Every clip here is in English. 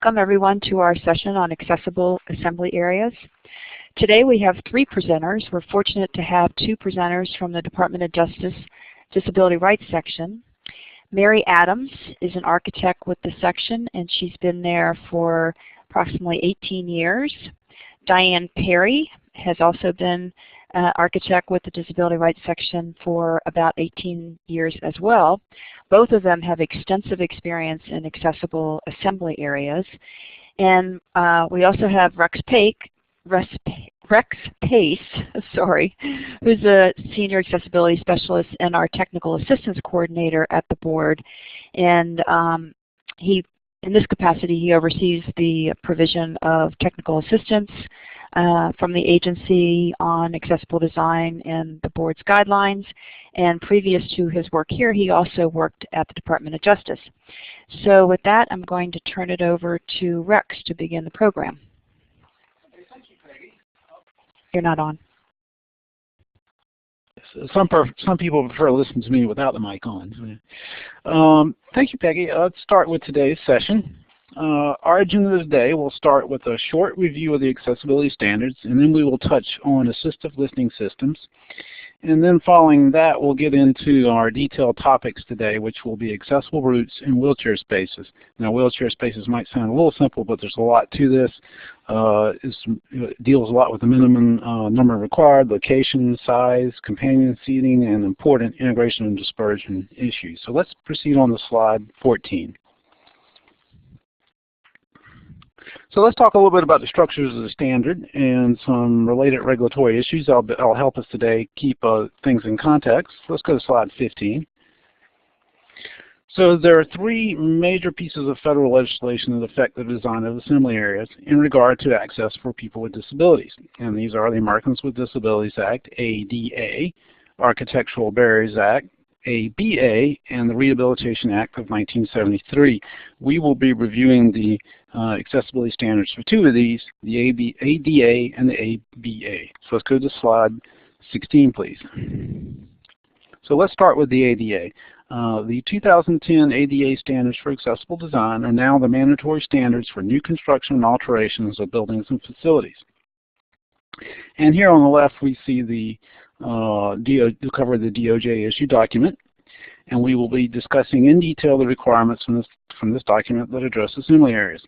Welcome everyone to our session on accessible assembly areas. Today we have 3 presenters. We're fortunate to have 2 presenters from the Department of Justice Disability Rights section. Mary Adams is an architect with the section, and she's been there for approximately 18 years. Diane Perry has also been architect with the Disability Rights section for about 18 years as well. Both of them have extensive experience in accessible assembly areas. And we also have Rex Pace, sorry, who's a senior accessibility specialist and our technical assistance coordinator at the board. And in this capacity, he oversees the provision of technical assistance from the agency on accessible design and the board's guidelines. And previous to his work here, he also worked at the Department of Justice. So with that, I'm going to turn it over to Rex to begin the program. Okay, thank you, Peggy. You're not on. Some people prefer to listen to me without the mic on. Thank you, Peggy. Let's start with today's session. Our agenda today will start with a short review of the accessibility standards, and then we will touch on assistive listening systems. And then following that, we'll get into our detailed topics today, which will be accessible routes and wheelchair spaces. Now, wheelchair spaces might sound a little simple, but there's a lot to this. It deals a lot with the minimum number required, location, size, companion seating, and important integration and dispersion issues. So let's proceed on to slide 14. So let's talk a little bit about the structures of the standard and some related regulatory issues. I'll help us today keep things in context. Let's go to slide 15. So there are 3 major pieces of federal legislation that affect the design of assembly areas in regard to access for people with disabilities. And these are the Americans with Disabilities Act, ADA, Architectural Barriers Act, ABA, and the Rehabilitation Act of 1973. We will be reviewing the accessibility standards for 2 of these, the ADA and the ABA. So let's go to slide 16, please. So let's start with the ADA. The 2010 ADA standards for accessible design are now the mandatory standards for new construction and alterations of buildings and facilities. And here on the left we see the cover the DOJ issue document, and we will be discussing in detail the requirements from this document that address assembly areas.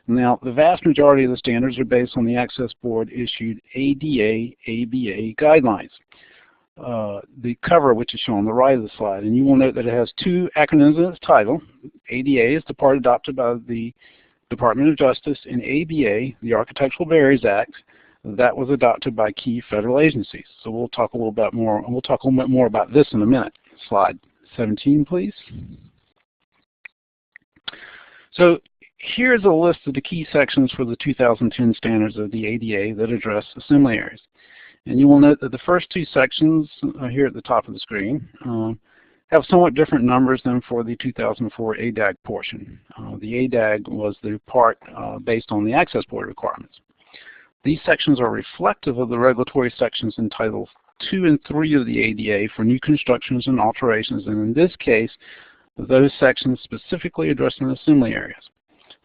Now, the vast majority of the standards are based on the Access Board issued ADA-ABA guidelines. The cover, which is shown on the right of the slide, and you will note that it has 2 acronyms in its title. ADA is the part adopted by the Department of Justice, and ABA, the Architectural Barriers Act, that was adopted by key federal agencies. So we'll talk a little bit more about this in a minute. Slide 17, please. So here's a list of the key sections for the 2010 standards of the ADA that address assembly areas. And you will note that the first 2 sections here at the top of the screen have somewhat different numbers than for the 2004 ADAG portion. The ADAG was the part based on the Access Board requirements. These sections are reflective of the regulatory sections in Titles 2 and 3 of the ADA for new constructions and alterations, and in this case, those sections specifically addressing assembly areas.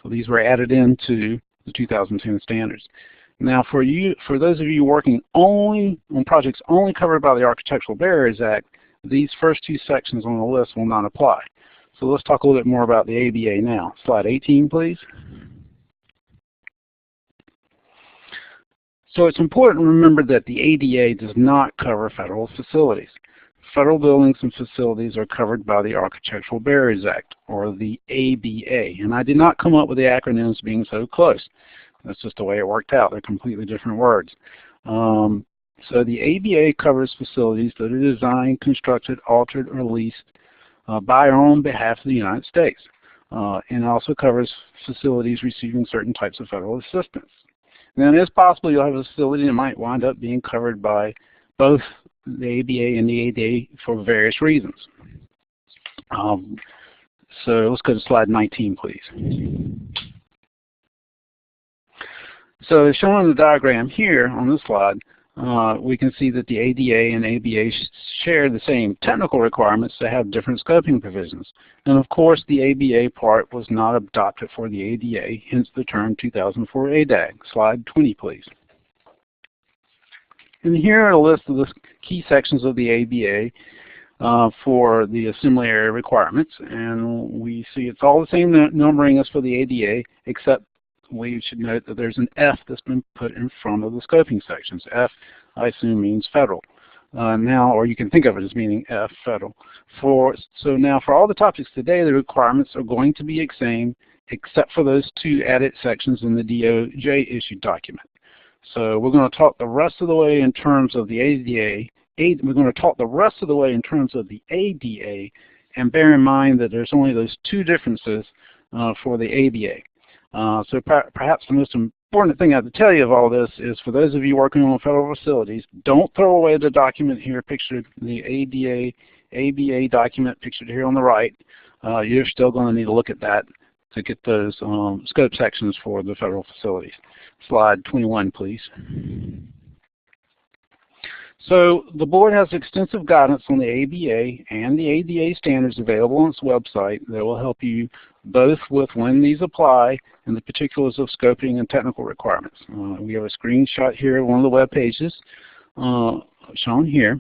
So these were added into the 2010 standards. Now, for those of you working only on projects only covered by the Architectural Barriers Act, these first 2 sections on the list will not apply. So let's talk a little bit more about the ABA now. Slide 18, please. So it's important to remember that the ADA does not cover federal facilities. Federal buildings and facilities are covered by the Architectural Barriers Act, or the ABA. And I did not come up with the acronyms being so close. That's just the way it worked out. They're completely different words. So the ABA covers facilities that are designed, constructed, altered, or leased by or on behalf of the United States. And also covers facilities receiving certain types of federal assistance. Now, it is possible you'll have a facility that might wind up being covered by both the ABA and the ADA for various reasons. So let's go to slide 19, please. So as shown on the diagram here on this slide, we can see that the ADA and ABA share the same technical requirements that have different scoping provisions. And of course, the ABA part was not adopted for the ADA, hence the term 2004 ADAG. Slide 20, please. And here are a list of the key sections of the ABA for the assembly area requirements. And we see it's all the same numbering as for the ADA, except we should note that there's an F that's been put in front of the scoping sections. F, I assume, means federal. Now, or you can think of it as meaning F, federal. So now for all the topics today, the requirements are going to be the same, except for those two added sections in the DOJ issued document. So we're going to talk the rest of the way in terms of the ADA. We're going to talk the rest of the way in terms of the ADA, and bear in mind that there's only those two differences for the ABA. So perhaps the most important thing I have to tell you of all this is, for those of you working on federal facilities, don't throw away the document here pictured, the ABA document pictured here on the right. You're still going to need to look at that to get those scope sections for the federal facilities. Slide 21, please. So the board has extensive guidance on the ABA and the ADA standards available on its website that will help you both with when these apply and the particulars of scoping and technical requirements. We have a screenshot here of one of the web pages shown here.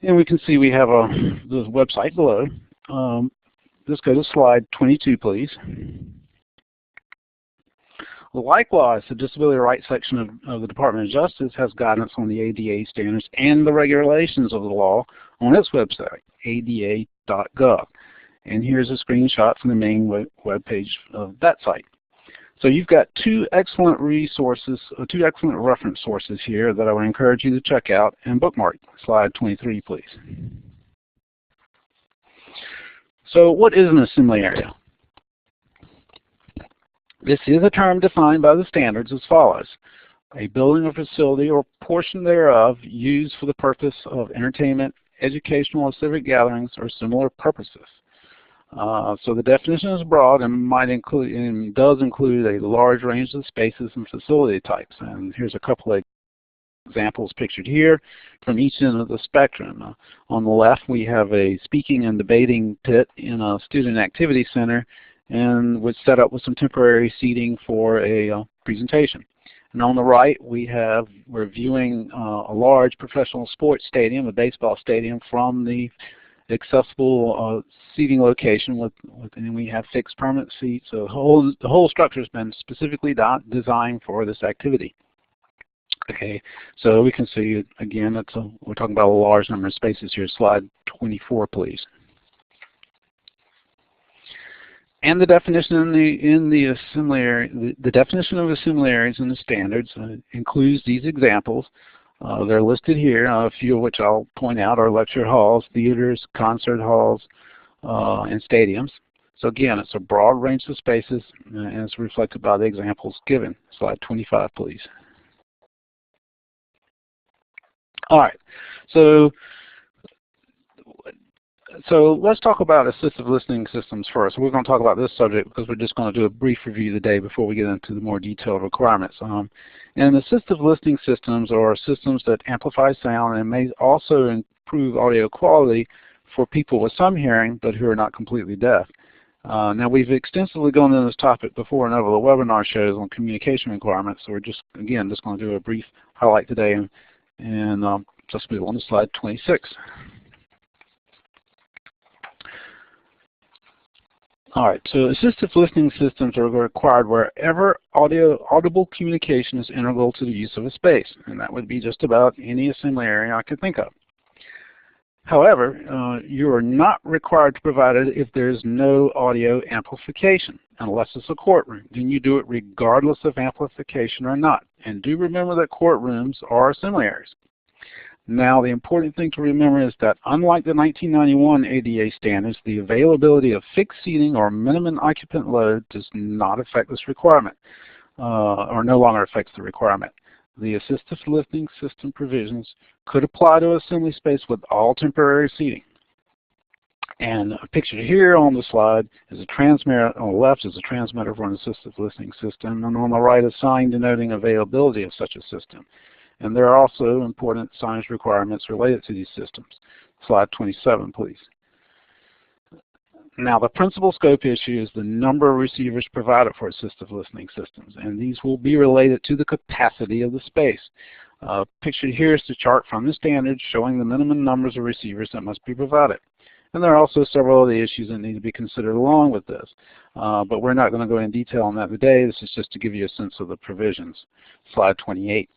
And we can see we have the website below. Let's go to slide 22, please. Likewise, the Disability Rights section of the Department of Justice has guidance on the ADA standards and the regulations of the law on its website, ada.gov. And here's a screenshot from the main web page of that site. So you've got two excellent resources, two excellent reference sources here that I would encourage you to check out and bookmark. Slide 23, please. So what is an assembly area? This is a term defined by the standards as follows: a building or facility or portion thereof used for the purpose of entertainment, educational or civic gatherings, or similar purposes. So the definition is broad and might include, and does include, a large range of spaces and facility types. And here's a couple of examples pictured here from each end of the spectrum. On the left, we have a speaking and debating pit in a student activity center, and was set up with some temporary seating for a presentation. And on the right, we're viewing a large professional sports stadium, a baseball stadium, from the accessible seating location, and we have fixed permanent seats. So the whole structure has been specifically designed for this activity. Okay, so we can see again we're talking about a large number of spaces here. Slide 24, please. And the definition in the assembly area, the definition of assembly areas in the standards includes these examples. They're listed here, a few of which I'll point out are lecture halls, theaters, concert halls, and stadiums. So again, it's a broad range of spaces, and it's reflected by the examples given. Slide 25, please. All right, so let's talk about assistive listening systems first. We're going to talk about this subject because we're just going to do a brief review today before we get into the more detailed requirements. And assistive listening systems are systems that amplify sound and may also improve audio quality for people with some hearing but who are not completely deaf. Now, we've extensively gone into this topic before in other webinar shows on communication requirements, so we're just going to do a brief highlight today, and just move on to slide 26. All right, so assistive listening systems are required wherever audible communication is integral to the use of a space, and that would be just about any assembly area I could think of. However, you are not required to provide it if there is no audio amplification, unless it's a courtroom. Then you do it regardless of amplification or not. And do remember that courtrooms are assembly areas. Now, the important thing to remember is that unlike the 1991 ADA standards, the availability of fixed seating or minimum occupant load does not affect this requirement, or no longer affects the requirement. The assistive listening system provisions could apply to assembly space with all temporary seating. And pictured here on the slide is a transmitter. On the left is a transmitter for an assistive listening system, and on the right a sign denoting availability of such a system. And there are also important signage requirements related to these systems. Slide 27, please. Now, the principal scope issue is the number of receivers provided for assistive listening systems, and these will be related to the capacity of the space. Pictured here is the chart from the standards showing the minimum numbers of receivers that must be provided. And there are also several other issues that need to be considered along with this, but we're not going to go in detail on that today. This is just to give you a sense of the provisions. Slide 28.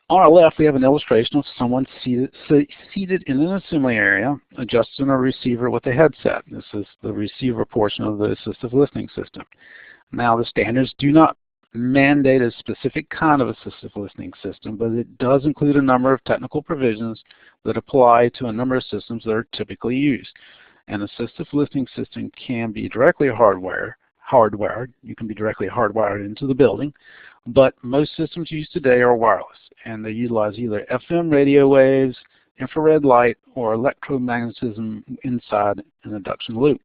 On our left, we have an illustration of someone seated in an assembly area adjusting a receiver with a headset. This is the receiver portion of the assistive listening system. Now, the standards do not mandate a specific kind of assistive listening system, but it does include a number of technical provisions that apply to a number of systems that are typically used. An assistive listening system can be directly hardwired. You can be directly hardwired into the building, but most systems used today are wireless, and they utilize either FM radio waves, infrared light, or electromagnetism inside an induction loop.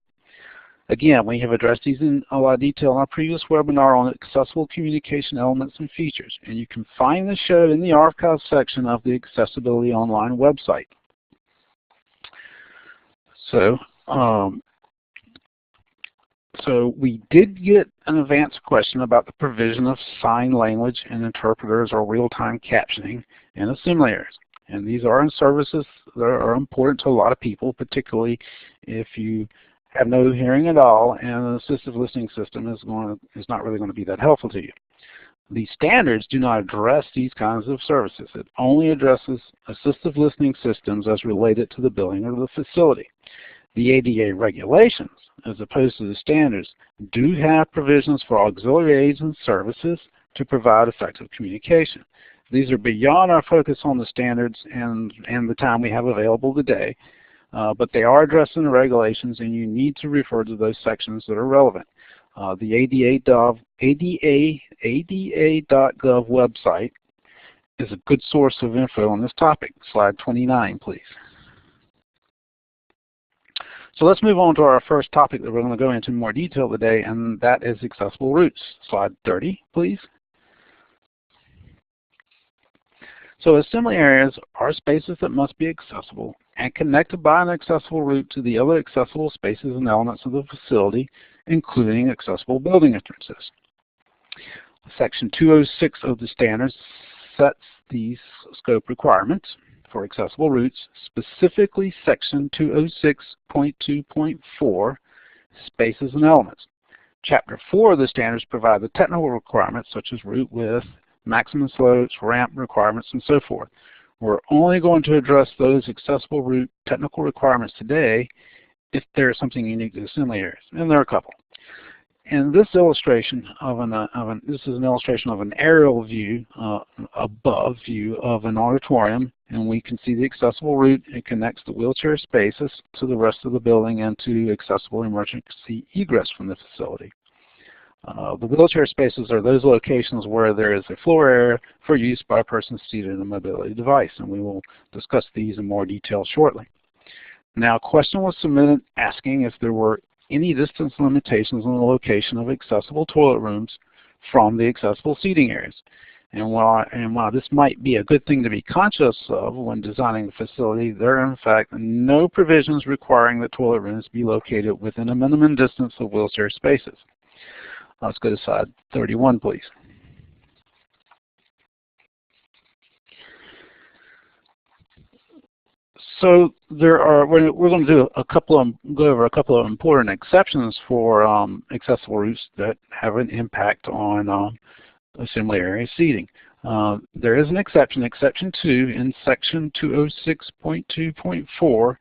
Again, we have addressed these in a lot of detail in our previous webinar on accessible communication elements and features, and you can find this show in the archive section of the Accessibility Online website. So we did get an advanced question about the provision of sign language and interpreters or real-time captioning in assembly areas. And these are in services that are important to a lot of people, particularly if you have no hearing at all and an assistive listening system is not really going to be that helpful to you. These standards do not address these kinds of services. It only addresses assistive listening systems as related to the building or the facility. The ADA regulations, as opposed to the standards, do have provisions for auxiliary aids and services to provide effective communication. These are beyond our focus on the standards and the time we have available today, but they are addressed in the regulations, and you need to refer to those sections that are relevant. The ADA.gov website is a good source of info on this topic. Slide 29, please. So let's move on to our first topic that we're going to go into in more detail today, and that is accessible routes. Slide 30, please. So assembly areas are spaces that must be accessible and connected by an accessible route to the other accessible spaces and elements of the facility, including accessible building entrances. Section 206 of the standards sets these scope requirements for accessible routes, specifically Section 206.2.4, Spaces and Elements. Chapter 4 of the standards provide the technical requirements such as route width, maximum slopes, ramp requirements, and so forth. We're only going to address those accessible route technical requirements today if there's something unique to assembly areas, and there are a couple. And this illustration this is an illustration of an aerial view, above view of an auditorium, and we can see the accessible route. It connects the wheelchair spaces to the rest of the building and to accessible emergency egress from the facility. The wheelchair spaces are those locations where there is a floor area for use by a person seated in a mobility device, and we will discuss these in more detail shortly. Now, a question was submitted asking if there were any distance limitations on the location of accessible toilet rooms from the accessible seating areas. And while this might be a good thing to be conscious of when designing the facility, there are in fact no provisions requiring that toilet rooms be located within a minimum distance of wheelchair spaces. Let's go to slide 31, please. So we're going to do go over a couple of important exceptions for accessible routes that have an impact on assembly area seating. There is an exception, Exception 2, in Section 206.2.4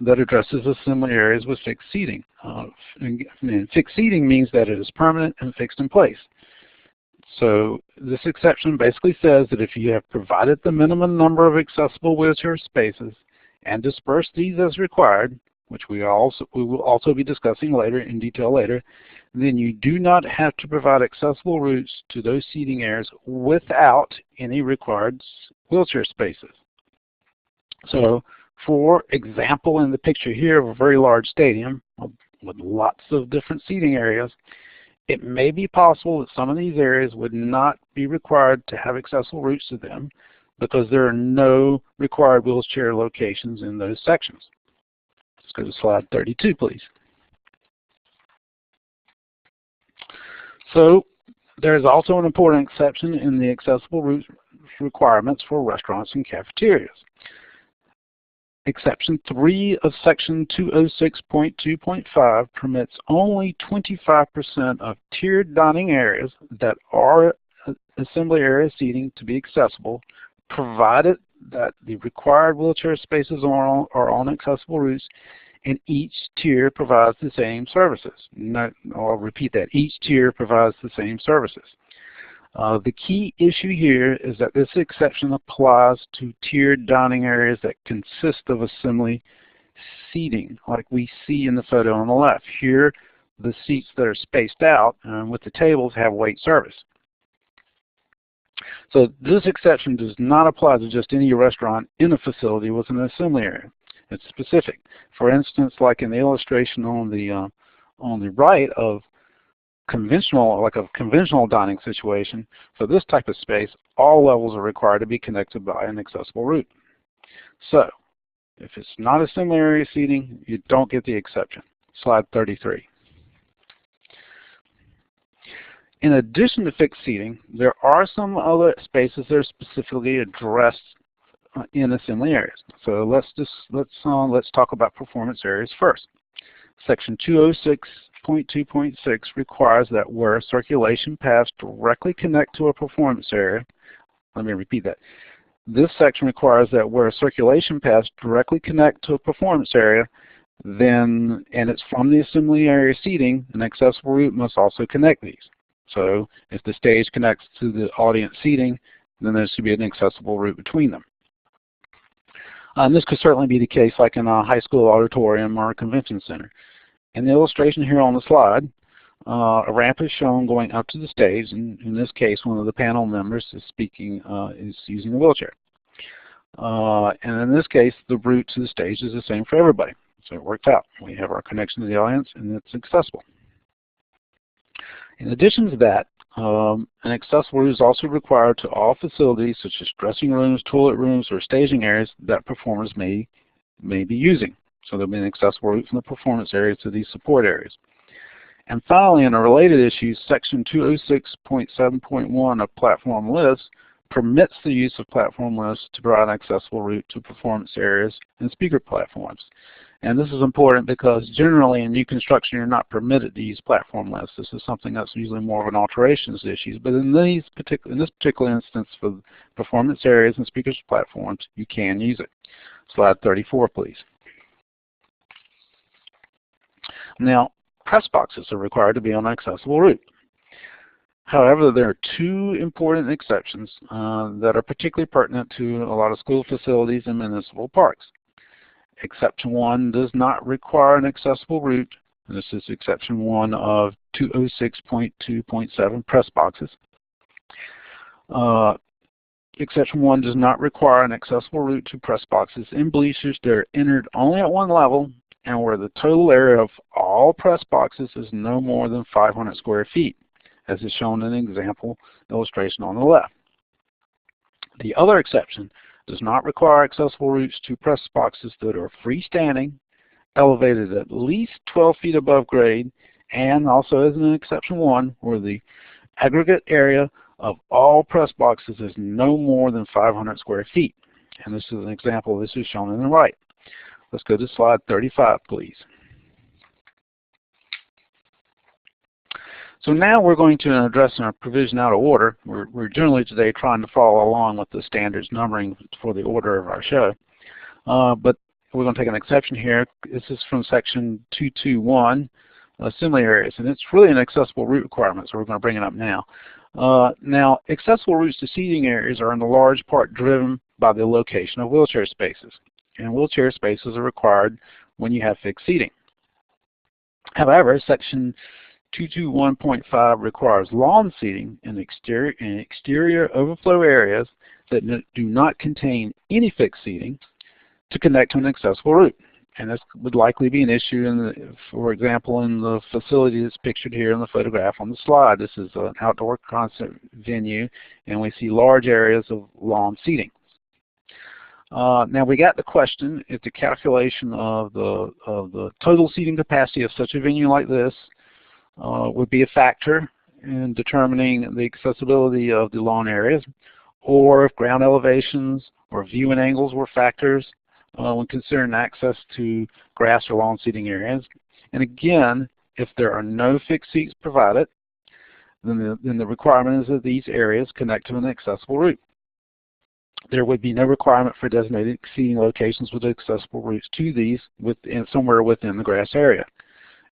that addresses assembly areas with fixed seating. And fixed seating means that it is permanent and fixed in place. So this exception basically says that if you have provided the minimum number of accessible wheelchair spaces and disperse these as required, which we will also be discussing later in detail later, then you do not have to provide accessible routes to those seating areas without any required wheelchair spaces. So, for example, in the picture here of a very large stadium with lots of different seating areas, It may be possible that some of these areas would not be required to have accessible routes to them because there are no required wheelchair locations in those sections. Let's go to slide 32, please. So there's also an important exception in the accessible routes requirements for restaurants and cafeterias. Exception 3 of Section 206.2.5 permits only 25% of tiered dining areas that are assembly area seating to be accessible, provided that the required wheelchair spaces are on accessible routes and each tier provides the same services. I'll repeat that. Each tier provides the same services. The key issue here is that this exception applies to tiered dining areas that consist of assembly seating, like we see in the photo on the left. Here, the seats that are spaced out with the tables have wait service. So this exception does not apply to just any restaurant in a facility with an assembly area. It's specific. For instance, like in the illustration on the right of a conventional dining situation, for this type of space, all levels are required to be connected by an accessible route. So, if it's not assembly area seating, you don't get the exception. Slide 33. In addition to fixed seating, there are some other spaces that are specifically addressed in assembly areas. So let's talk about performance areas first. Section 206.2.6 requires that where circulation paths directly connect to a performance area, let me repeat that. This section requires that where circulation paths directly connect to a performance area, and it's from the assembly area seating, an accessible route must also connect these. So if the stage connects to the audience seating, then there should be an accessible route between them. And this could certainly be the case like in a high school auditorium or a convention center. In the illustration here on the slide, a ramp is shown going up to the stage, and in this case one of the panel members is using a wheelchair. And in this case the route to the stage is the same for everybody. So it worked out. We have our connection to the audience and it's accessible. In addition to that, an accessible route is also required to all facilities such as dressing rooms, toilet rooms, or staging areas that performers may be using. So there will be an accessible route from the performance areas to these support areas. And finally, in a related issue, Section 206.7.1 of Platform Lists permits the use of platform lists to provide an accessible route to performance areas and speaker platforms. And this is important because generally in new construction you're not permitted to use platform lists. This is something that's usually more of an alterations issue. But in this particular instance for performance areas and speakers platforms, you can use it. Slide 34, please. Now, press boxes are required to be on an accessible route. However, there are two important exceptions that are particularly pertinent to a lot of school facilities and municipal parks. Exception 1 does not require an accessible route. This is exception 1 of 206.2.7 press boxes. Exception 1 does not require an accessible route to press boxes in bleachers that are entered only at one level and where the total area of all press boxes is no more than 500 square feet, as is shown in the example illustration on the left. The other exception does not require accessible routes to press boxes that are freestanding, elevated at least 12 feet above grade, and also as an exception 1, where the aggregate area of all press boxes is no more than 500 square feet. And this is an example. This is shown on the right. Let's go to slide 35, please. So now we're going to address our provision out of order. We're generally today trying to follow along with the standards numbering for the order of our show. But we're going to take an exception here. This is from section 221, assembly areas, and it's really an accessible route requirement, so we're going to bring it up now. Now, accessible routes to seating areas are in large part driven by the location of wheelchair spaces. And wheelchair spaces are required when you have fixed seating. However, section 221.5 requires lawn seating in exterior overflow areas that do not contain any fixed seating to connect to an accessible route. And this would likely be an issue, for example, in the facility that's pictured here in the photograph on the slide. This is an outdoor concert venue, and we see large areas of lawn seating. Now we got the question if the calculation of the total seating capacity of such a venue like this would be a factor in determining the accessibility of the lawn areas, or if ground elevations or viewing angles were factors when considering access to grass or lawn seating areas. And again, if there are no fixed seats provided, then the requirement is that these areas connect to an accessible route. There would be no requirement for designated seating locations with accessible routes to these somewhere within the grass area.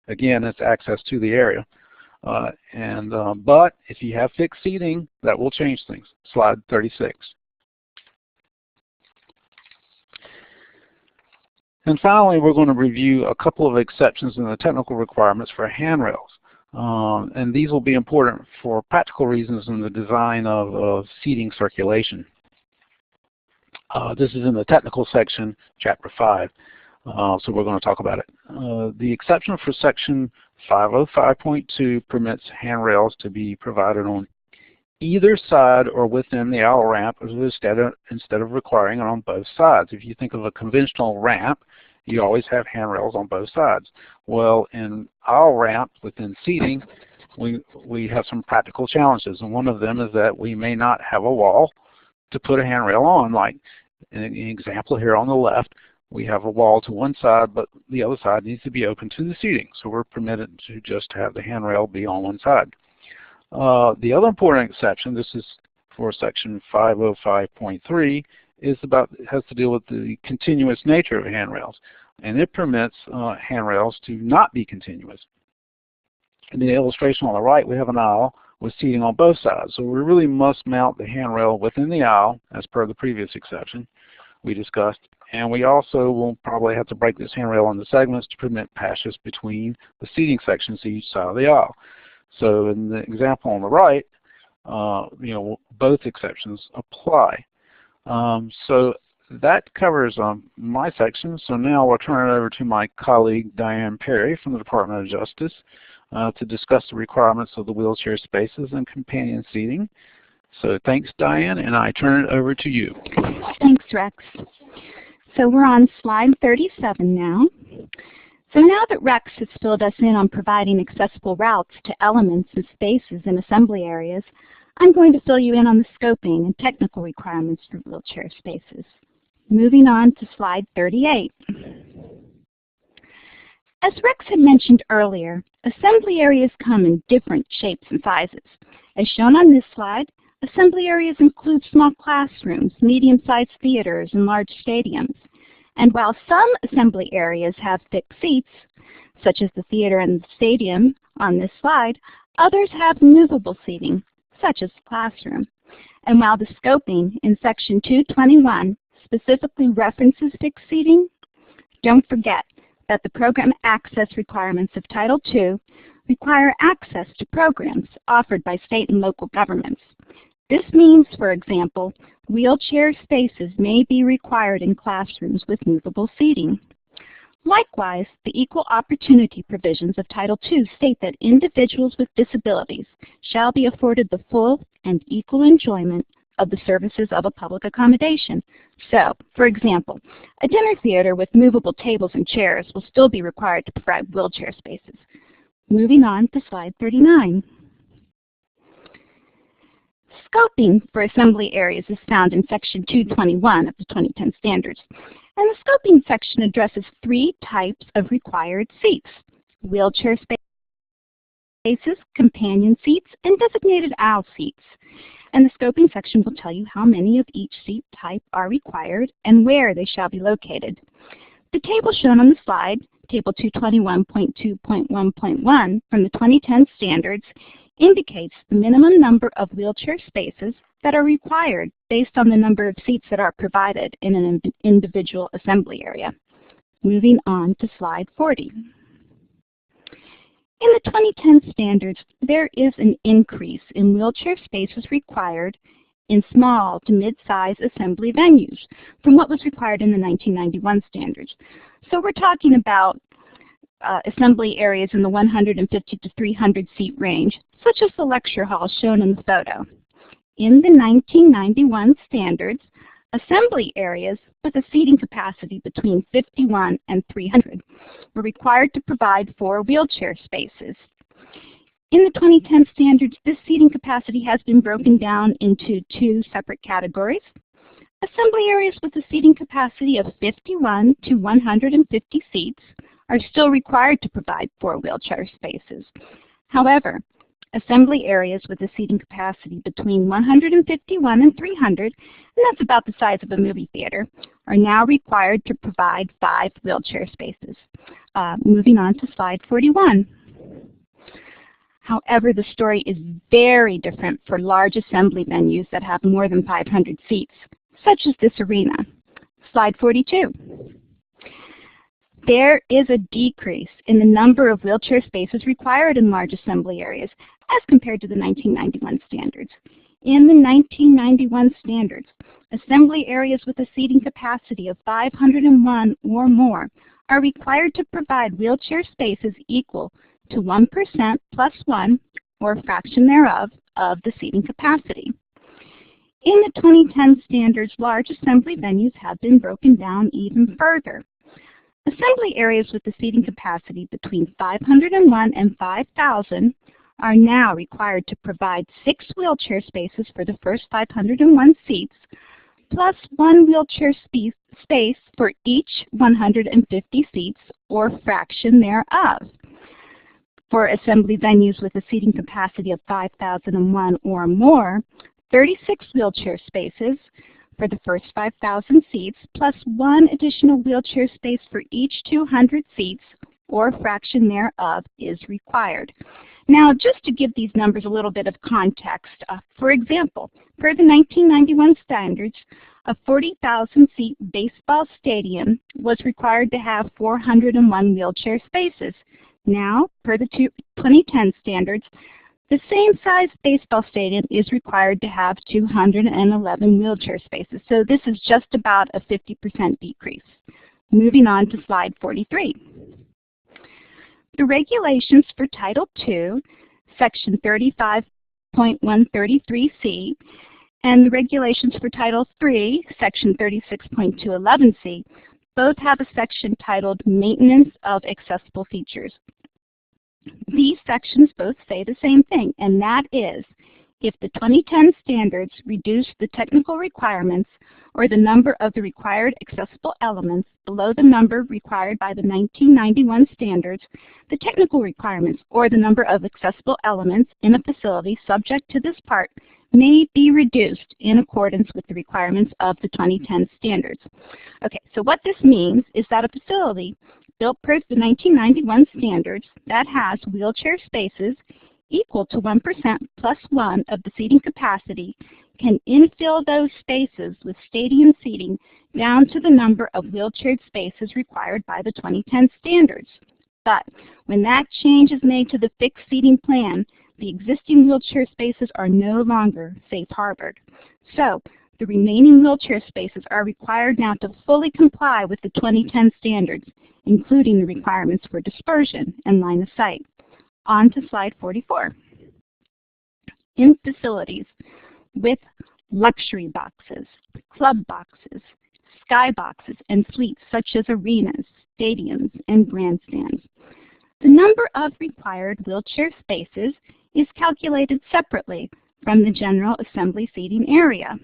Again, it's access to the area. But if you have fixed seating, that will change things. Slide 36. And finally, we're going to review a couple of exceptions in the technical requirements for handrails. And these will be important for practical reasons in the design of seating circulation. This is in the technical section, Chapter 5. So we're going to talk about it. The exception for Section 505.2 permits handrails to be provided on either side or within the aisle ramp instead of requiring it on both sides. If you think of a conventional ramp, you always have handrails on both sides. Well, in aisle ramp within seating, we have some practical challenges, and one of them is that we may not have a wall to put a handrail on. Like in an example here on the left, we have a wall to one side, but the other side needs to be open to the seating, so we're permitted to just have the handrail be on one side. The other important exception, this is for Section 505.3, has to deal with the continuous nature of handrails, and it permits handrails to not be continuous. In the illustration on the right, we have an aisle with seating on both sides, so we really must mount the handrail within the aisle, as per the previous exception we discussed, and we also will probably have to break this handrail into segments to permit passage between the seating sections to each side of the aisle. So in the example on the right, both exceptions apply. So that covers my section. So now I'll turn it over to my colleague Diane Perry from the Department of Justice to discuss the requirements of the wheelchair spaces and companion seating. So thanks, Diane, and I turn it over to you. Thanks, Rex. So we're on slide 37 now. So now that Rex has filled us in on providing accessible routes to elements and spaces in assembly areas, I'm going to fill you in on the scoping and technical requirements for wheelchair spaces. Moving on to slide 38. As Rex had mentioned earlier, assembly areas come in different shapes and sizes. As shown on this slide, assembly areas include small classrooms, medium-sized theaters, and large stadiums. And while some assembly areas have fixed seats, such as the theater and the stadium on this slide, others have movable seating, such as the classroom. And while the scoping in Section 221 specifically references fixed seating, don't forget that the program access requirements of Title II require access to programs offered by state and local governments. This means, for example, wheelchair spaces may be required in classrooms with movable seating. Likewise, the equal opportunity provisions of Title II state that individuals with disabilities shall be afforded the full and equal enjoyment of the services of a public accommodation. So, for example, a dinner theater with movable tables and chairs will still be required to provide wheelchair spaces. Moving on to slide 39. Scoping for assembly areas is found in Section 221 of the 2010 standards. And the scoping section addresses 3 types of required seats: wheelchair spaces, companion seats, and designated aisle seats. And the scoping section will tell you how many of each seat type are required and where they shall be located. The table shown on the slide, Table 221.2.1.1 from the 2010 standards, indicates the minimum number of wheelchair spaces that are required based on the number of seats that are provided in an individual assembly area. Moving on to slide 40. In the 2010 standards, there is an increase in wheelchair spaces required in small to mid-size assembly venues from what was required in the 1991 standards. So we're talking about assembly areas in the 150 to 300 seat range, such as the lecture hall shown in the photo. In the 1991 standards, assembly areas with a seating capacity between 51 and 300 were required to provide 4 wheelchair spaces. In the 2010 standards, this seating capacity has been broken down into 2 separate categories. Assembly areas with a seating capacity of 51 to 150 seats are still required to provide 4 wheelchair spaces. However, assembly areas with a seating capacity between 151 and 300, and that's about the size of a movie theater, are now required to provide 5 wheelchair spaces. Moving on to slide 41. However, the story is very different for large assembly venues that have more than 500 seats, such as this arena. Slide 42. There is a decrease in the number of wheelchair spaces required in large assembly areas as compared to the 1991 standards. In the 1991 standards, assembly areas with a seating capacity of 501 or more are required to provide wheelchair spaces equal to 1% plus 1, or a fraction thereof, of the seating capacity. In the 2010 standards, large assembly venues have been broken down even further. Assembly areas with a seating capacity between 501 and 5,000 are now required to provide 6 wheelchair spaces for the first 501 seats, plus 1 wheelchair space for each 150 seats, or fraction thereof. For assembly venues with a seating capacity of 5,001 or more, 36 wheelchair spaces for the first 5,000 seats, plus 1 additional wheelchair space for each 200 seats, or fraction thereof, is required. Now, just to give these numbers a little bit of context, for example, per the 1991 standards, a 40,000-seat baseball stadium was required to have 401 wheelchair spaces. Now, per the 2010 standards, the same size baseball stadium is required to have 211 wheelchair spaces. So this is just about a 50% decrease. Moving on to slide 43. The regulations for Title II, Section 35.133C, and the regulations for Title III, Section 36.211C, both have a section titled Maintenance of Accessible Features. These sections both say the same thing, and that is, if the 2010 standards reduce the technical requirements or the number of the required accessible elements below the number required by the 1991 standards, the technical requirements or the number of accessible elements in a facility subject to this part may be reduced in accordance with the requirements of the 2010 standards. Okay, so what this means is that a facility built per the 1991 standards that has wheelchair spaces equal to 1% plus 1 of the seating capacity can infill those spaces with stadium seating down to the number of wheelchair spaces required by the 2010 standards. But when that change is made to the fixed seating plan, the existing wheelchair spaces are no longer safe harbored. So the remaining wheelchair spaces are required now to fully comply with the 2010 standards, including the requirements for dispersion and line of sight. On to slide 44. In facilities with luxury boxes, club boxes, sky boxes, and suites such as arenas, stadiums, and grandstands, the number of required wheelchair spaces is calculated separately from the general assembly seating area.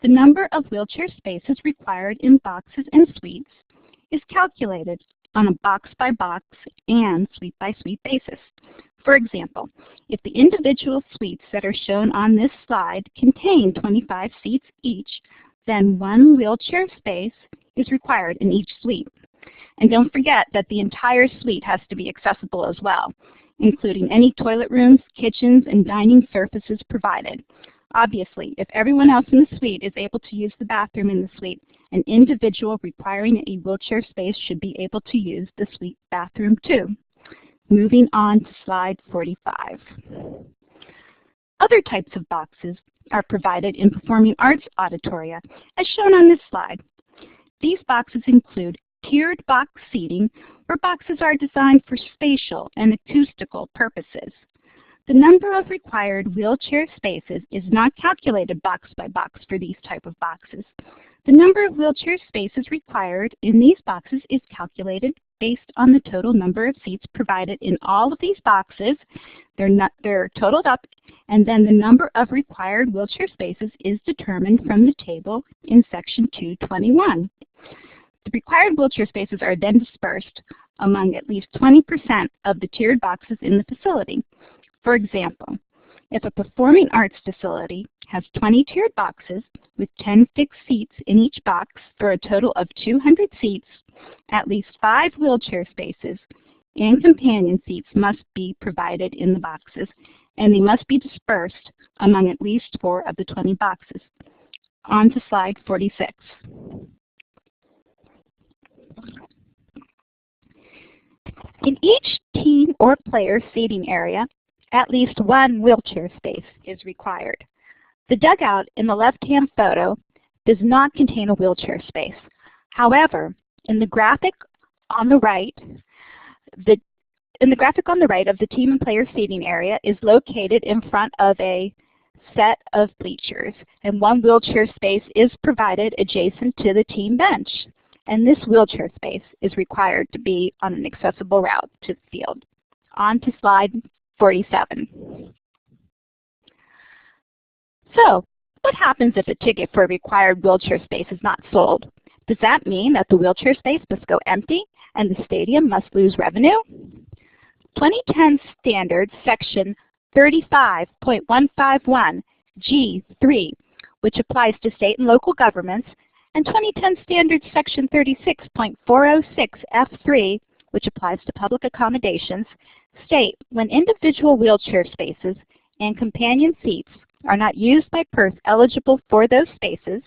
The number of wheelchair spaces required in boxes and suites is calculated on a box-by-box and suite-by-suite basis. For example, if the individual suites that are shown on this slide contain 25 seats each, then 1 wheelchair space is required in each suite. And don't forget that the entire suite has to be accessible as well, including any toilet rooms, kitchens, and dining surfaces provided. Obviously, if everyone else in the suite is able to use the bathroom in the suite, an individual requiring a wheelchair space should be able to use the suite bathroom too. Moving on to slide 45. Other types of boxes are provided in performing arts auditoria, as shown on this slide. These boxes include tiered box seating, where boxes are designed for spatial and acoustical purposes. The number of required wheelchair spaces is not calculated box by box for these type of boxes. The number of wheelchair spaces required in these boxes is calculated based on the total number of seats provided in all of these boxes. They're totaled up, and then the number of required wheelchair spaces is determined from the table in section 221. The required wheelchair spaces are then dispersed among at least 20% of the tiered boxes in the facility. For example, if a performing arts facility has 20 tiered boxes with 10 fixed seats in each box for a total of 200 seats, at least 5 wheelchair spaces and companion seats must be provided in the boxes, and they must be dispersed among at least 4 of the 20 boxes. On to slide 46. In each team or player seating area, at least 1 wheelchair space is required. The dugout in the left-hand photo does not contain a wheelchair space. However, in the graphic on the right, of the team and player seating area is located in front of a set of bleachers, and 1 wheelchair space is provided adjacent to the team bench. And this wheelchair space is required to be on an accessible route to the field. On to slide 47. So, what happens if a ticket for a required wheelchair space is not sold? Does that mean that the wheelchair space must go empty and the stadium must lose revenue? 2010 Standard Section 35.151 G3, which applies to state and local governments, and 2010 Standard Section 36.406 F3, which applies to public accommodations, state when individual wheelchair spaces and companion seats are not used by PERS eligible for those spaces,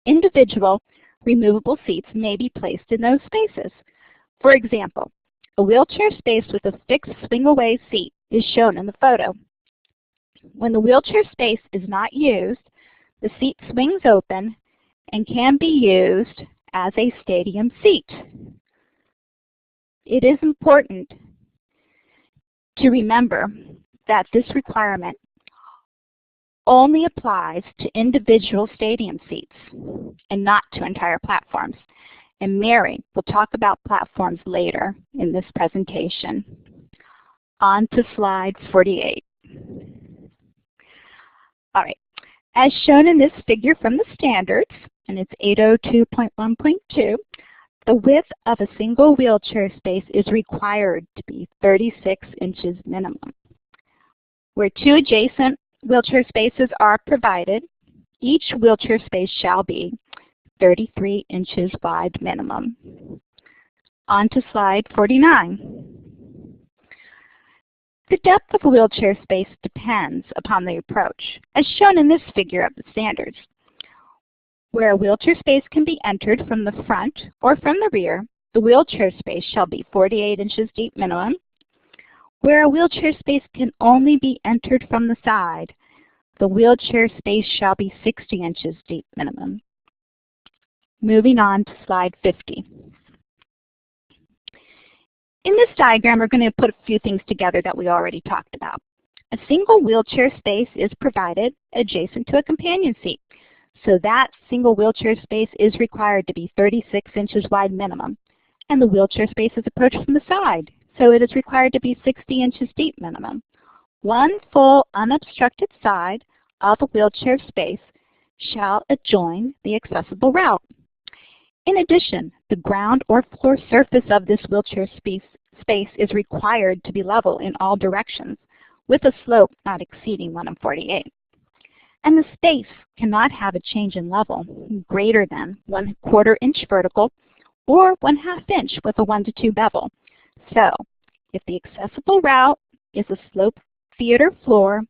individual removable seats may be placed in those spaces. For example, a wheelchair space with a fixed swing-away seat is shown in the photo. When the wheelchair space is not used, the seat swings open and can be used as a stadium seat. It is important to remember that this requirement only applies to individual stadium seats and not to entire platforms. And Mary will talk about platforms later in this presentation. On to slide 48. All right, as shown in this figure from the standards, and it's 802.1.2, the width of a single wheelchair space is required to be 36 inches minimum. Where 2 adjacent wheelchair spaces are provided, each wheelchair space shall be 33 inches wide minimum. On to slide 49. The depth of a wheelchair space depends upon the approach, as shown in this figure of the standards. Where a wheelchair space can be entered from the front or from the rear, the wheelchair space shall be 48 inches deep minimum. Where a wheelchair space can only be entered from the side, the wheelchair space shall be 60 inches deep minimum. Moving on to slide 50. In this diagram, we're going to put a few things together that we already talked about. A single wheelchair space is provided adjacent to a companion seat. So that single wheelchair space is required to be 36 inches wide minimum. And the wheelchair space is approached from the side. So it is required to be 60 inches deep minimum. 1 full unobstructed side of a wheelchair space shall adjoin the accessible route. In addition, the ground or floor surface of this wheelchair space is required to be level in all directions, with a slope not exceeding 1/48. And the space cannot have a change in level greater than 1/4 inch vertical or 1/2 inch with a 1 to 2 bevel. So, if the accessible route is a slope theater floor,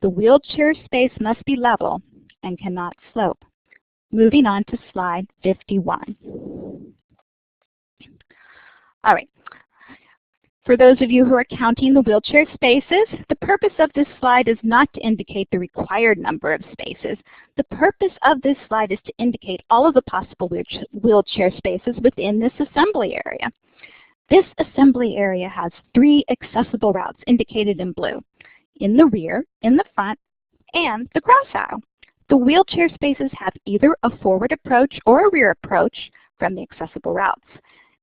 the wheelchair space must be level and cannot slope. Moving on to slide 51. All right. For those of you who are counting the wheelchair spaces, the purpose of this slide is not to indicate the required number of spaces. The purpose of this slide is to indicate all of the possible wheelchair spaces within this assembly area. This assembly area has 3 accessible routes indicated in blue: in the rear, in the front, and the cross aisle. The wheelchair spaces have either a forward approach or a rear approach from the accessible routes.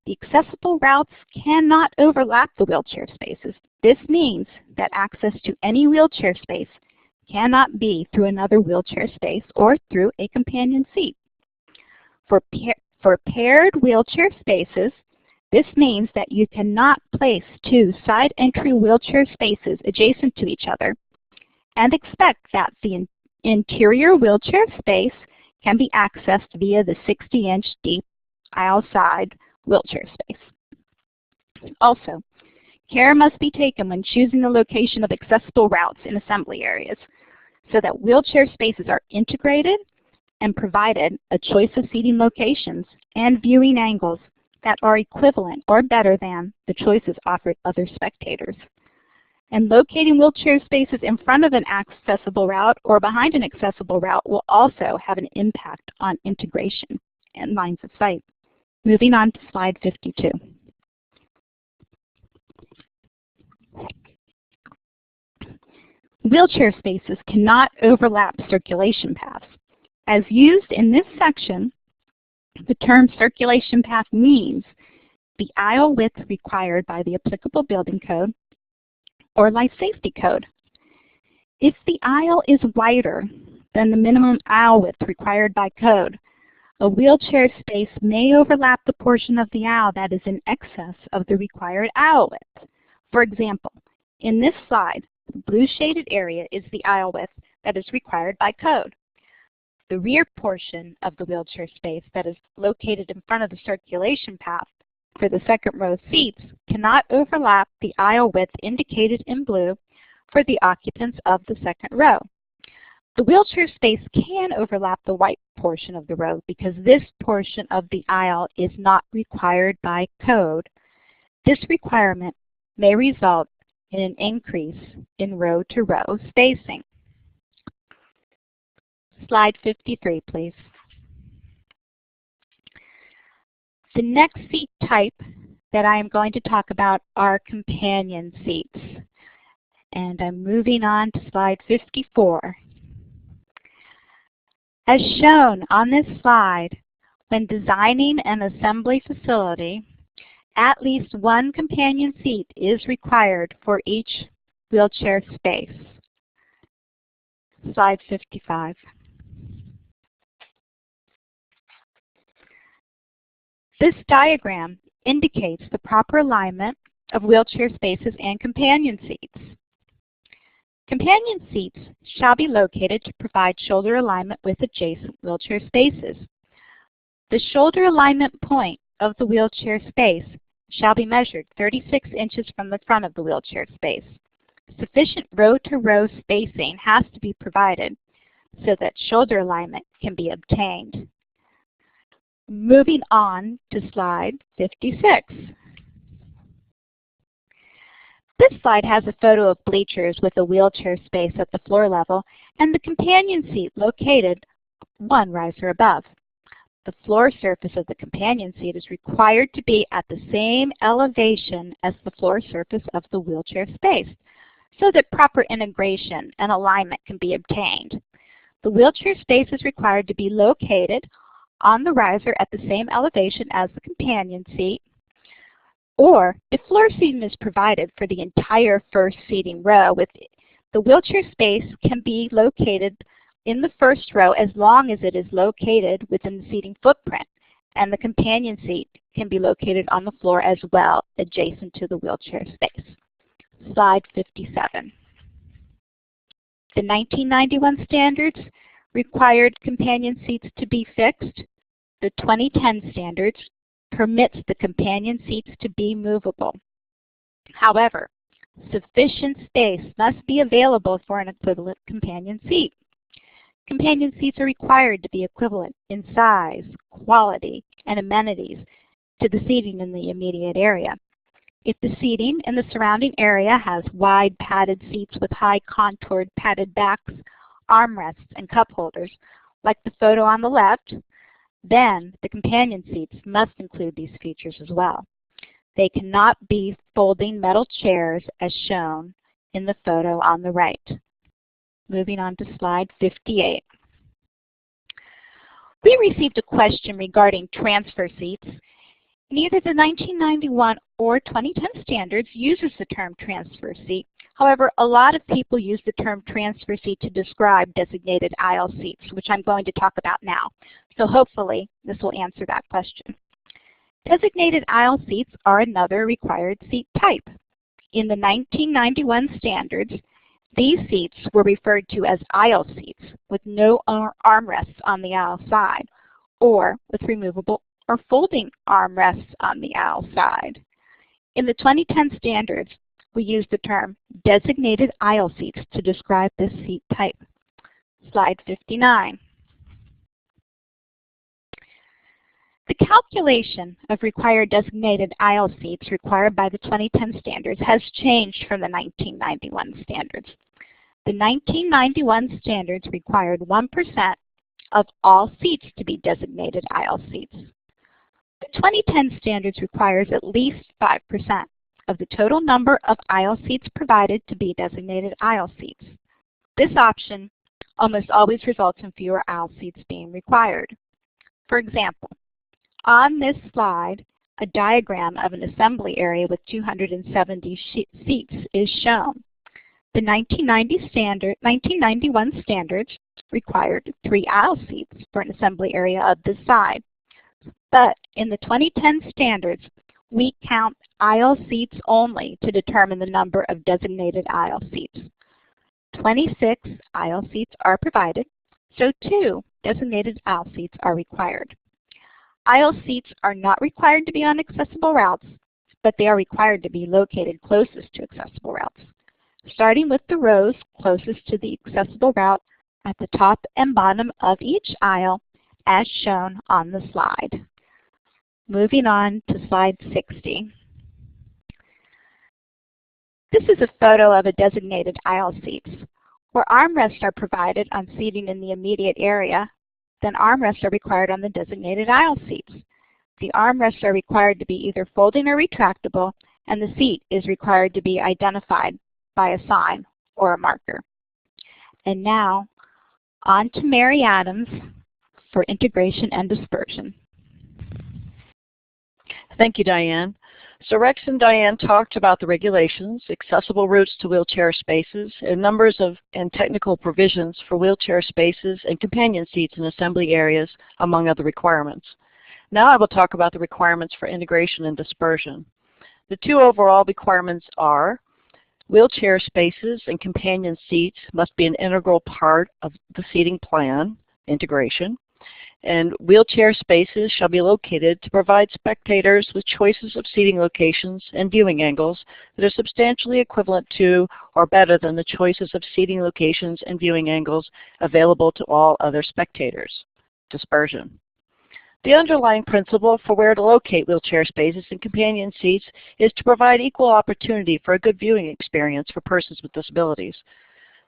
The accessible routes cannot overlap the wheelchair spaces. This means that access to any wheelchair space cannot be through another wheelchair space or through a companion seat. For paired wheelchair spaces, this means that you cannot place 2 side entry wheelchair spaces adjacent to each other and expect that the interior wheelchair space can be accessed via the 60-inch deep aisle side wheelchair space. Also, care must be taken when choosing the location of accessible routes in assembly areas so that wheelchair spaces are integrated and provided a choice of seating locations and viewing angles that are equivalent or better than the choices offered other spectators. And locating wheelchair spaces in front of an accessible route or behind an accessible route will also have an impact on integration and lines of sight. Moving on to slide 52. Wheelchair spaces cannot overlap circulation paths. As used in this section, the term circulation path means the aisle width required by the applicable building code or life safety code. If the aisle is wider than the minimum aisle width required by code, a wheelchair space may overlap the portion of the aisle that is in excess of the required aisle width. For example, in this slide, the blue shaded area is the aisle width that is required by code. The rear portion of the wheelchair space that is located in front of the circulation path for the second row seats cannot overlap the aisle width indicated in blue for the occupants of the second row. The wheelchair space can overlap the white portion of the row because this portion of the aisle is not required by code. This requirement may result in an increase in row-to-row spacing. Slide 53, please. The next seat type that I am going to talk about are companion seats. And I'm moving on to slide 54. As shown on this slide, when designing an assembly facility, at least one companion seat is required for each wheelchair space. Slide 55. This diagram indicates the proper alignment of wheelchair spaces and companion seats. Companion seats shall be located to provide shoulder alignment with adjacent wheelchair spaces. The shoulder alignment point of the wheelchair space shall be measured 36 inches from the front of the wheelchair space. Sufficient row-to-row spacing has to be provided so that shoulder alignment can be obtained. Moving on to slide 56. This slide has a photo of bleachers with a wheelchair space at the floor level and the companion seat located one riser above. The floor surface of the companion seat is required to be at the same elevation as the floor surface of the wheelchair space so that proper integration and alignment can be obtained. The wheelchair space is required to be located on the riser at the same elevation as the companion seat, or if floor seating is provided for the entire first seating row, the wheelchair space can be located in the first row as long as it is located within the seating footprint, and the companion seat can be located on the floor as well, adjacent to the wheelchair space. Slide 57. The 1991 standards required companion seats to be fixed. The 2010 standards permits the companion seats to be movable. However, sufficient space must be available for an equivalent companion seat. Companion seats are required to be equivalent in size, quality, and amenities to the seating in the immediate area. If the seating in the surrounding area has wide padded seats with high contoured padded backs, armrests, and cup holders, like the photo on the left, then the companion seats must include these features as well. They cannot be folding metal chairs as shown in the photo on the right. Moving on to slide 58. We received a question regarding transfer seats. Neither the 1991 or 2010 standards uses the term transfer seat. However, a lot of people use the term transfer seat to describe designated aisle seats, which I'm going to talk about now. So hopefully this will answer that question. Designated aisle seats are another required seat type. In the 1991 standards, these seats were referred to as aisle seats with no armrests on the aisle side, or with removable or folding armrests on the aisle side. In the 2010 standards, we use the term designated aisle seats to describe this seat type. Slide 59. The calculation of required designated aisle seats required by the 2010 standards has changed from the 1991 standards. The 1991 standards required 1% of all seats to be designated aisle seats. The 2010 standards requires at least 5% of the total number of aisle seats provided to be designated aisle seats. This option almost always results in fewer aisle seats being required. For example, on this slide, a diagram of an assembly area with 270 seats is shown. The 1991 standards required 3 aisle seats for an assembly area of this size. But in the 2010 standards, we count aisle seats only to determine the number of designated aisle seats. 26 aisle seats are provided, so 2 designated aisle seats are required. Aisle seats are not required to be on accessible routes, but they are required to be located closest to accessible routes, starting with the rows closest to the accessible route at the top and bottom of each aisle as shown on the slide. Moving on to slide 60. This is a photo of a designated aisle seats, where armrests are provided on seating in the immediate area. Then armrests are required on the designated aisle seats. The armrests are required to be either folding or retractable, and the seat is required to be identified by a sign or a marker. And now, on to Mary Adams for integration and dispersion. Thank you, Diane. So Rex and Diane talked about the regulations, accessible routes to wheelchair spaces, and numbers of and technical provisions for wheelchair spaces and companion seats in assembly areas, among other requirements. Now I will talk about the requirements for integration and dispersion. The 2 overall requirements are wheelchair spaces and companion seats must be an integral part of the seating plan, integration, and wheelchair spaces shall be located to provide spectators with choices of seating locations and viewing angles that are substantially equivalent to or better than the choices of seating locations and viewing angles available to all other spectators. Dispersion. The underlying principle for where to locate wheelchair spaces and companion seats is to provide equal opportunity for a good viewing experience for persons with disabilities.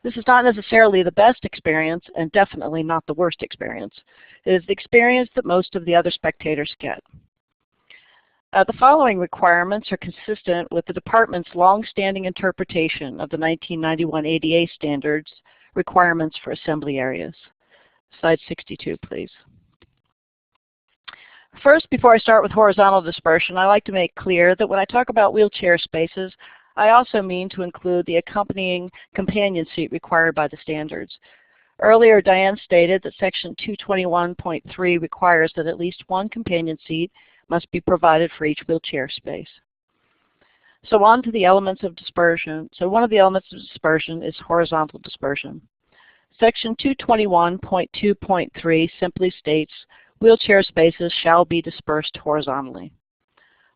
This is not necessarily the best experience and definitely not the worst experience. It is the experience that most of the other spectators get. The following requirements are consistent with the Department's long-standing interpretation of the 1991 ADA standards requirements for assembly areas. Slide 62, please. First, before I start with horizontal dispersion, I like to make clear that when I talk about wheelchair spaces, I also mean to include the accompanying companion seat required by the standards. Earlier, Diane stated that Section 221.3 requires that at least 1 companion seat must be provided for each wheelchair space. So on to the elements of dispersion. So one of the elements of dispersion is horizontal dispersion. Section 221.2.3 simply states, wheelchair spaces shall be dispersed horizontally.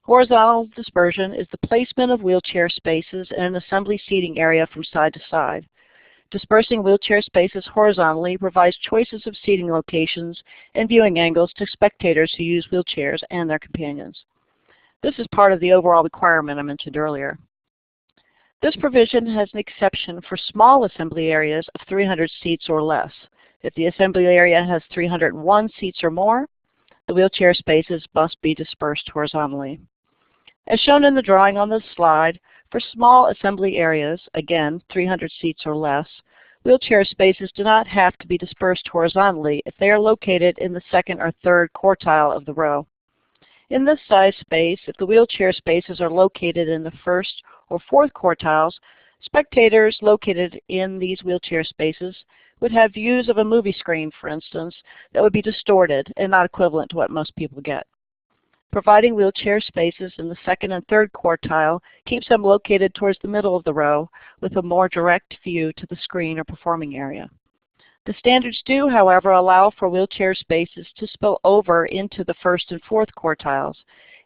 Horizontal dispersion is the placement of wheelchair spaces in an assembly seating area from side to side. Dispersing wheelchair spaces horizontally provides choices of seating locations and viewing angles to spectators who use wheelchairs and their companions. This is part of the overall requirement I mentioned earlier. This provision has an exception for small assembly areas of 300 seats or less. If the assembly area has 301 seats or more, the wheelchair spaces must be dispersed horizontally. As shown in the drawing on this slide, for small assembly areas, again 300 seats or less, wheelchair spaces do not have to be dispersed horizontally if they are located in the second or third quartile of the row. In this size space, if the wheelchair spaces are located in the first or fourth quartiles, spectators located in these wheelchair spaces would have views of a movie screen, for instance, that would be distorted and not equivalent to what most people get. Providing wheelchair spaces in the second and third quartile keeps them located towards the middle of the row with a more direct view to the screen or performing area. The standards do, however, allow for wheelchair spaces to spill over into the first and fourth quartiles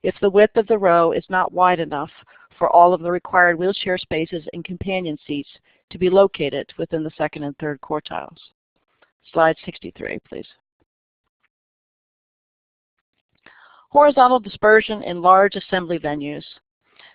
if the width of the row is not wide enough for all of the required wheelchair spaces and companion seats to be located within the second and third quartiles. Slide 63, please. Horizontal dispersion in large assembly venues.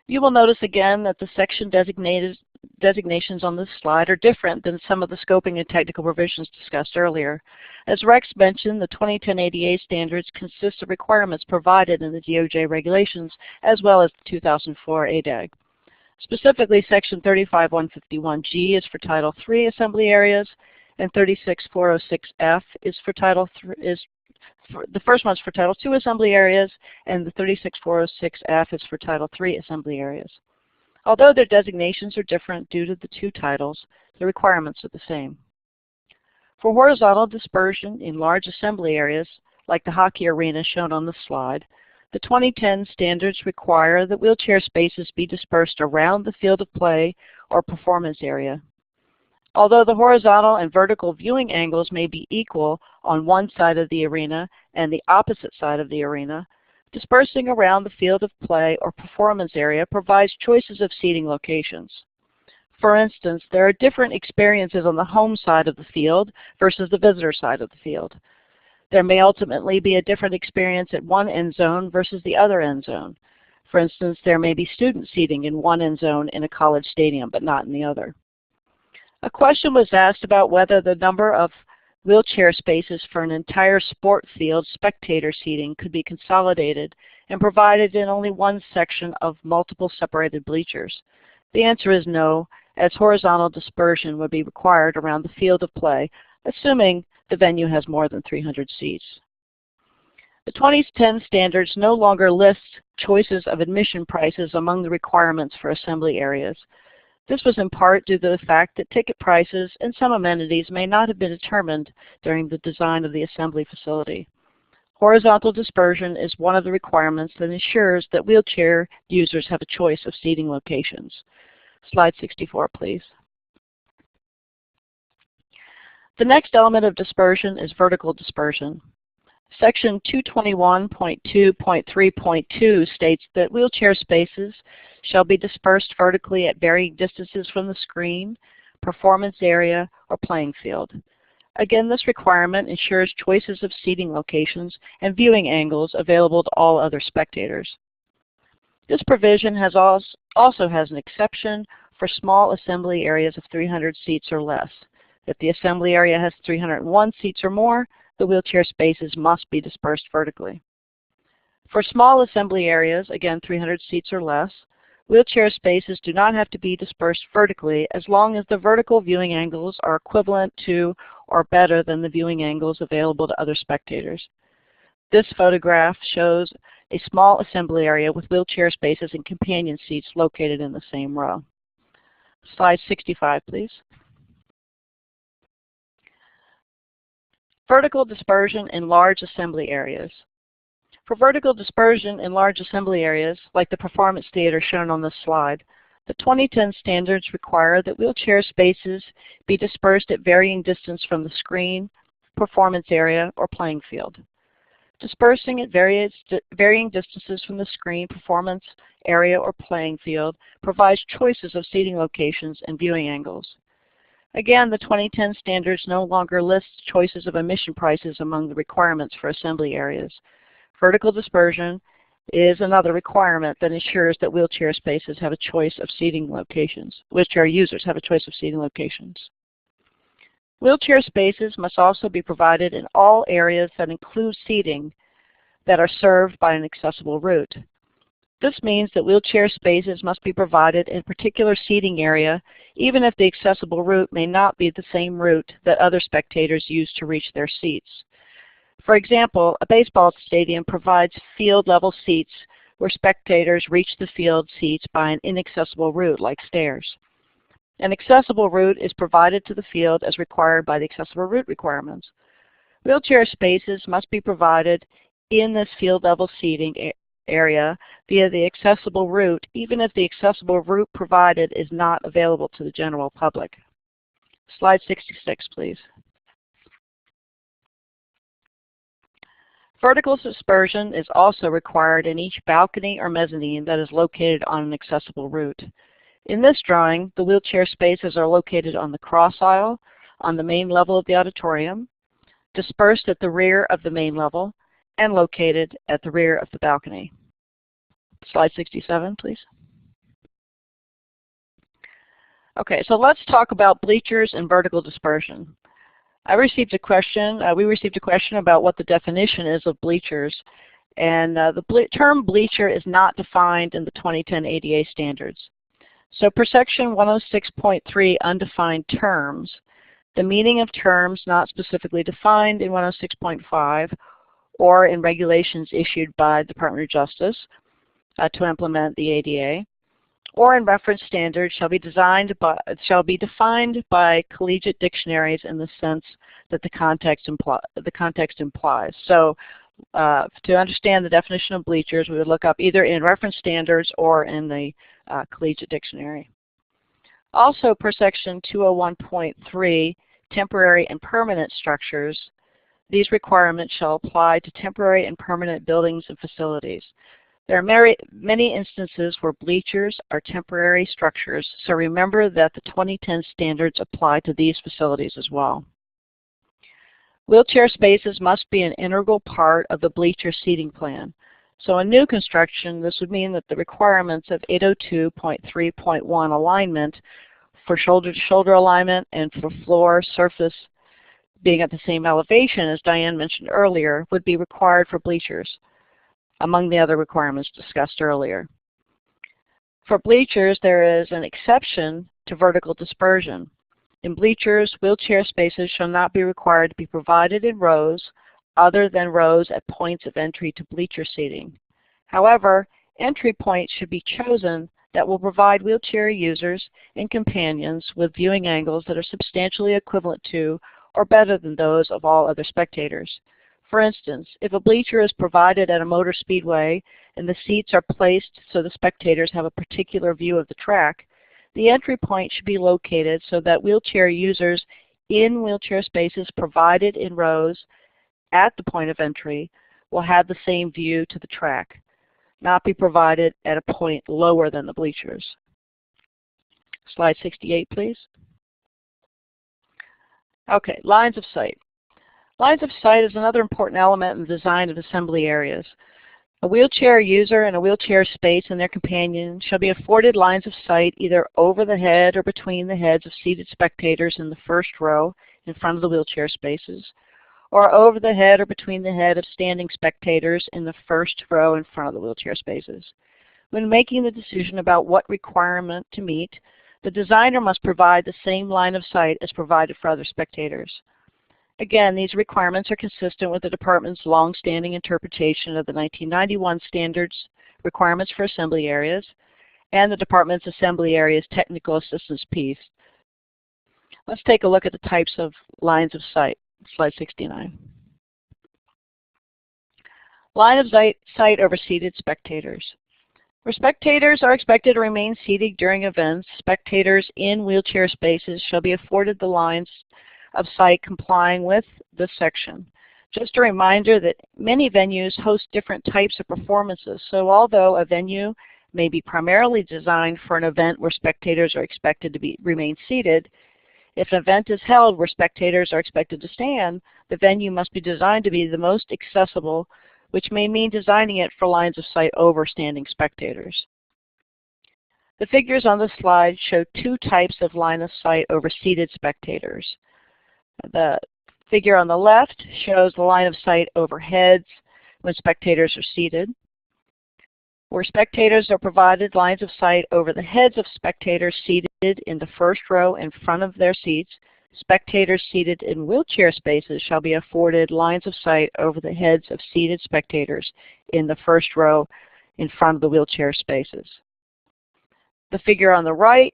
You will notice again that the section designations on this slide are different than some of the scoping and technical provisions discussed earlier. As Rex mentioned, the 2010 ADA standards consist of requirements provided in the DOJ regulations as well as the 2004 ADAG. Specifically, Section 35151G is for Title III assembly areas, and 36406F is for Title III. The first one's for Title II assembly areas, and the 36406F is for Title III assembly areas. Although their designations are different due to the two titles, the requirements are the same. For horizontal dispersion in large assembly areas, like the hockey arena shown on the slide, the 2010 standards require that wheelchair spaces be dispersed around the field of play or performance area. Although the horizontal and vertical viewing angles may be equal on one side of the arena and the opposite side of the arena, dispersing around the field of play or performance area provides choices of seating locations. For instance, there are different experiences on the home side of the field versus the visitor side of the field. There may ultimately be a different experience at one end zone versus the other end zone. For instance, there may be student seating in one end zone in a college stadium, but not in the other. A question was asked about whether the number of wheelchair spaces for an entire sport field spectator seating could be consolidated and provided in only one section of multiple separated bleachers. The answer is no, as horizontal dispersion would be required around the field of play, assuming the venue has more than 300 seats. The 2010 standards no longer list choices of admission prices among the requirements for assembly areas. This was in part due to the fact that ticket prices and some amenities may not have been determined during the design of the assembly facility. Horizontal dispersion is one of the requirements that ensures that wheelchair users have a choice of seating locations. Slide 64, please. The next element of dispersion is vertical dispersion. Section 221.2.3.2 states that wheelchair spaces shall be dispersed vertically at varying distances from the screen, performance area, or playing field. Again, this requirement ensures choices of seating locations and viewing angles available to all other spectators. This provision also has an exception for small assembly areas of 300 seats or less. If the assembly area has 301 seats or more, the wheelchair spaces must be dispersed vertically. For small assembly areas, again 300 seats or less, wheelchair spaces do not have to be dispersed vertically as long as the vertical viewing angles are equivalent to or better than the viewing angles available to other spectators. This photograph shows a small assembly area with wheelchair spaces and companion seats located in the same row. Slide 65, please. Vertical dispersion in large assembly areas. For vertical dispersion in large assembly areas, like the performance theater shown on this slide, the 2010 standards require that wheelchair spaces be dispersed at varying distance from the screen, performance area, or playing field. Dispersing at varying distances from the screen, performance area, or playing field provides choices of seating locations and viewing angles. Again, the 2010 standards no longer list choices of admission prices among the requirements for assembly areas. Vertical dispersion is another requirement that ensures that wheelchair spaces have a choice of seating locations. Wheelchair users have a choice of seating locations. Wheelchair spaces must also be provided in all areas that include seating that are served by an accessible route. This means that wheelchair spaces must be provided in a particular seating area, even if the accessible route may not be the same route that other spectators use to reach their seats. For example, a baseball stadium provides field-level seats where spectators reach the field seats by an inaccessible route like stairs. An accessible route is provided to the field as required by the accessible route requirements. Wheelchair spaces must be provided in this field-level seating area via the accessible route, even if the accessible route provided is not available to the general public. Slide 66, please. Vertical dispersion is also required in each balcony or mezzanine that is located on an accessible route. In this drawing, the wheelchair spaces are located on the cross aisle, on the main level of the auditorium, dispersed at the rear of the main level, and located at the rear of the balcony. Slide 67, please. Okay, so let's talk about bleachers and vertical dispersion. We received a question about what the definition is of bleachers, and the term bleacher is not defined in the 2010 ADA standards. So per section 106.3 undefined terms, the meaning of terms not specifically defined in 106.5 or in regulations issued by the Department of Justice to implement the ADA, or in reference standards shall be defined by collegiate dictionaries in the sense that the context implies. So to understand the definition of bleachers, we would look up either in reference standards or in the collegiate dictionary. Also per section 201.3, temporary and permanent structures, these requirements shall apply to temporary and permanent buildings and facilities. There are many instances where bleachers are temporary structures, so remember that the 2010 standards apply to these facilities as well. Wheelchair spaces must be an integral part of the bleacher seating plan. So in new construction, this would mean that the requirements of 802.3.1 alignment for shoulder-to-shoulder alignment and for floor surface being at the same elevation as Diane mentioned earlier would be required for bleachers, among the other requirements discussed earlier. For bleachers, there is an exception to vertical dispersion. In bleachers, wheelchair spaces shall not be required to be provided in rows other than rows at points of entry to bleacher seating. However, entry points should be chosen that will provide wheelchair users and companions with viewing angles that are substantially equivalent to or better than those of all other spectators. For instance, if a bleacher is provided at a motor speedway and the seats are placed so the spectators have a particular view of the track, the entry point should be located so that wheelchair users in wheelchair spaces provided in rows at the point of entry will have the same view to the track, not be provided at a point lower than the bleachers. Slide 68, please. Okay, lines of sight. Lines of sight is another important element in the design of assembly areas. A wheelchair user in a wheelchair space and their companion shall be afforded lines of sight either over the head or between the heads of seated spectators in the first row in front of the wheelchair spaces, or over the head or between the head of standing spectators in the first row in front of the wheelchair spaces. When making the decision about what requirement to meet, the designer must provide the same line of sight as provided for other spectators. Again, these requirements are consistent with the Department's long-standing interpretation of the 1991 standards requirements for assembly areas and the Department's assembly areas technical assistance piece. Let's take a look at the types of lines of sight. Slide 69. Line of sight over seated spectators. Where spectators are expected to remain seated during events, spectators in wheelchair spaces shall be afforded the lines of sight complying with this section. Just a reminder that many venues host different types of performances, so although a venue may be primarily designed for an event where spectators are expected to remain seated, if an event is held where spectators are expected to stand, the venue must be designed to be the most accessible which may mean designing it for lines of sight over standing spectators. The figures on this slide show two types of line of sight over seated spectators. The figure on the left shows the line of sight over heads when spectators are seated. Where spectators are provided lines of sight over the heads of spectators seated in the first row in front of their seats, spectators seated in wheelchair spaces shall be afforded lines of sight over the heads of seated spectators in the first row in front of the wheelchair spaces. The figure on the right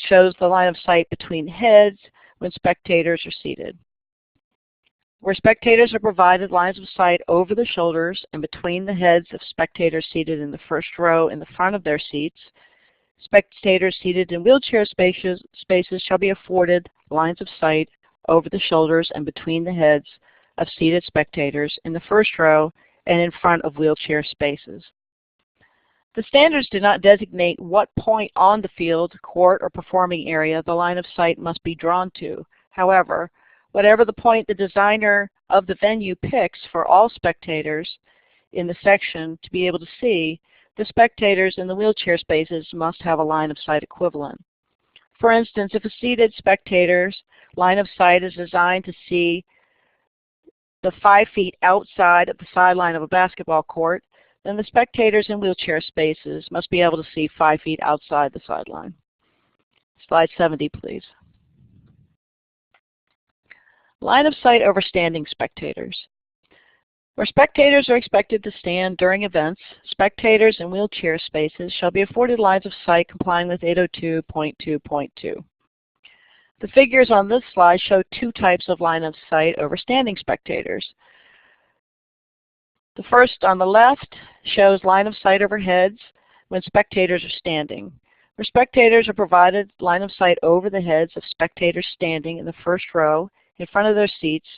shows the line of sight between heads when spectators are seated. Where spectators are provided lines of sight over the shoulders and between the heads of spectators seated in the first row in the front of their seats, spectators seated in wheelchair spaces shall be afforded lines of sight over the shoulders and between the heads of seated spectators in the first row and in front of wheelchair spaces. The standards do not designate what point on the field, court, or performing area the line of sight must be drawn to. However, whatever the point the designer of the venue picks for all spectators in the section to be able to see, the spectators in the wheelchair spaces must have a line of sight equivalent. For instance, if a seated spectator's line of sight is designed to see the 5 feet outside of the sideline of a basketball court, then the spectators in wheelchair spaces must be able to see 5 feet outside the sideline. Slide 70, please. Line of sight over standing spectators. Where spectators are expected to stand during events, spectators in wheelchair spaces shall be afforded lines of sight complying with 802.2.2. The figures on this slide show two types of line of sight over standing spectators. The first on the left shows line of sight over heads when spectators are standing. Where spectators are provided line of sight over the heads of spectators standing in the first row in front of their seats,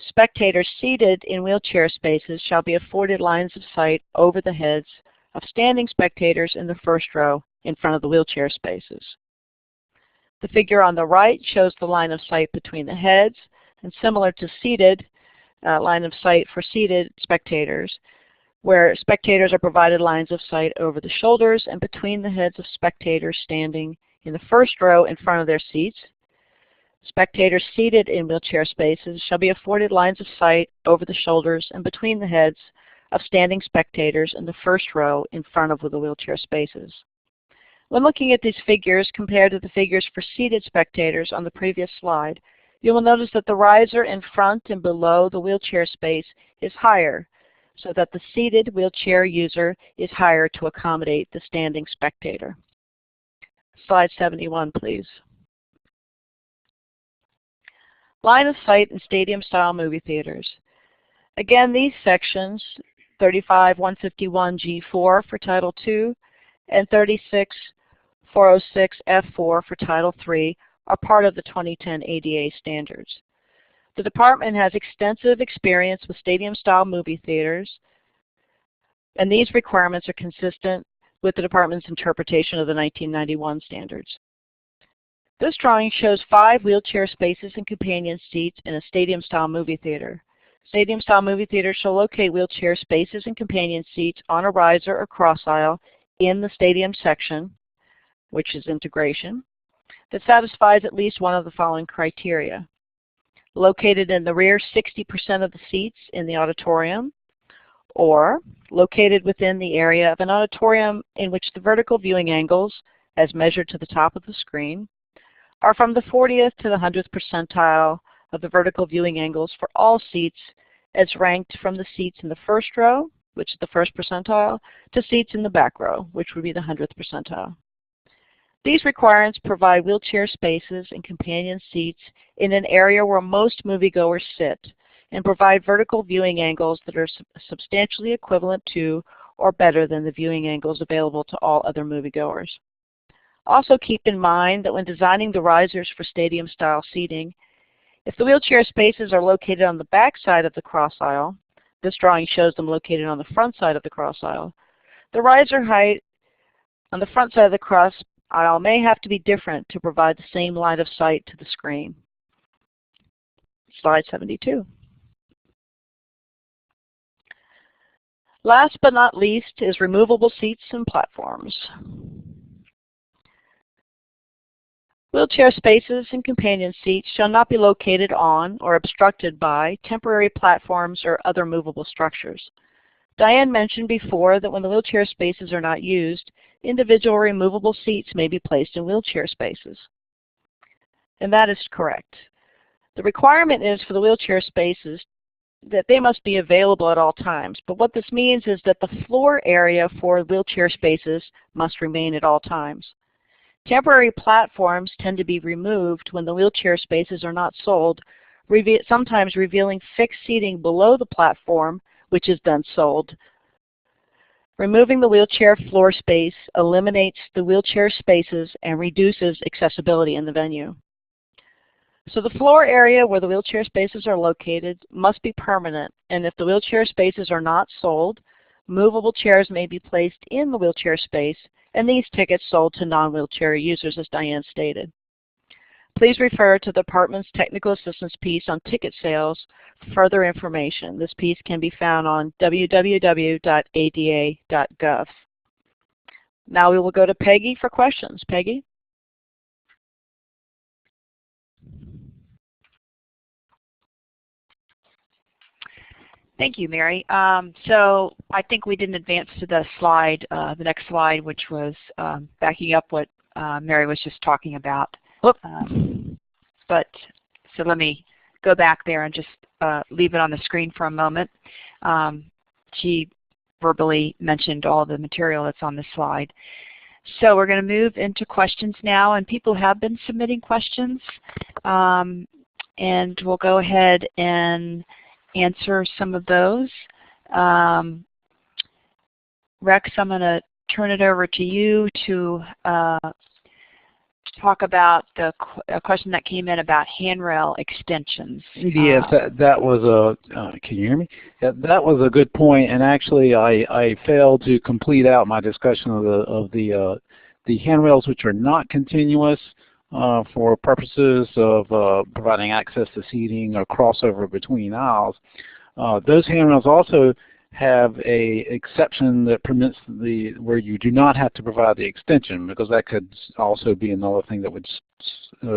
spectators seated in wheelchair spaces shall be afforded lines of sight over the heads of standing spectators in the first row in front of the wheelchair spaces. The figure on the right shows the line of sight between the heads, and similar to seated, line of sight for seated spectators, where spectators are provided lines of sight over the shoulders and between the heads of spectators standing in the first row in front of their seats. Spectators seated in wheelchair spaces shall be afforded lines of sight over the shoulders and between the heads of standing spectators in the first row in front of the wheelchair spaces. When looking at these figures compared to the figures for seated spectators on the previous slide, you will notice that the riser in front and below the wheelchair space is higher, so that the seated wheelchair user is higher to accommodate the standing spectator. Slide 71, please. Line of sight in stadium-style movie theaters. Again, these sections, 35-151G4 for Title II and 36-406F4 for Title III, are part of the 2010 ADA standards. The department has extensive experience with stadium-style movie theaters, and these requirements are consistent with the department's interpretation of the 1991 standards. This drawing shows 5 wheelchair spaces and companion seats in a stadium-style movie theater. Stadium-style movie theaters shall locate wheelchair spaces and companion seats on a riser or cross aisle in the stadium section, which is integration, that satisfies at least one of the following criteria. Located in the rear 60% of the seats in the auditorium, or located within the area of an auditorium in which the vertical viewing angles, as measured to the top of the screen, are from the 40th to the 100th percentile of the vertical viewing angles for all seats as ranked from the seats in the first row, which is the first percentile, to seats in the back row, which would be the 100th percentile. These requirements provide wheelchair spaces and companion seats in an area where most moviegoers sit, and provide vertical viewing angles that are substantially equivalent to or better than the viewing angles available to all other moviegoers. Also keep in mind that when designing the risers for stadium-style seating, if the wheelchair spaces are located on the back side of the cross aisle, this drawing shows them located on the front side of the cross aisle, the riser height on the front side of the cross aisle may have to be different to provide the same line of sight to the screen. Slide 72. Last but not least is removable seats and platforms. Wheelchair spaces and companion seats shall not be located on or obstructed by temporary platforms or other movable structures. Diane mentioned before that when the wheelchair spaces are not used, individual removable seats may be placed in wheelchair spaces. And that is correct. The requirement is for the wheelchair spaces that they must be available at all times. But what this means is that the floor area for wheelchair spaces must remain at all times. Temporary platforms tend to be removed when the wheelchair spaces are not sold, sometimes revealing fixed seating below the platform, which is then sold. Removing the wheelchair floor space eliminates the wheelchair spaces and reduces accessibility in the venue. So the floor area where the wheelchair spaces are located must be permanent, and if the wheelchair spaces are not sold, movable chairs may be placed in the wheelchair space, and these tickets sold to non-wheelchair users, as Diane stated. Please refer to the Department's Technical Assistance piece on ticket sales for further information. This piece can be found on www.ada.gov. Now we will go to Peggy for questions. Peggy? Thank you, Mary. So I think we didn't advance to the slide, the next slide, which was backing up what Mary was just talking about. But so let me go back there and just leave it on the screen for a moment. She verbally mentioned all the material that's on the slide. So we're going to move into questions now, and people have been submitting questions. And we'll go ahead and answer some of those. Rex, I'm going to turn it over to you to talk about a question that came in about handrail extensions. Yes, that was a, can you hear me? That was a good point, and actually I failed to complete out my discussion of the handrails which are not continuous for purposes of providing access to seating or crossover between aisles. Those handrails also have a exception that permits where you do not have to provide the extension, because that could also be another thing that would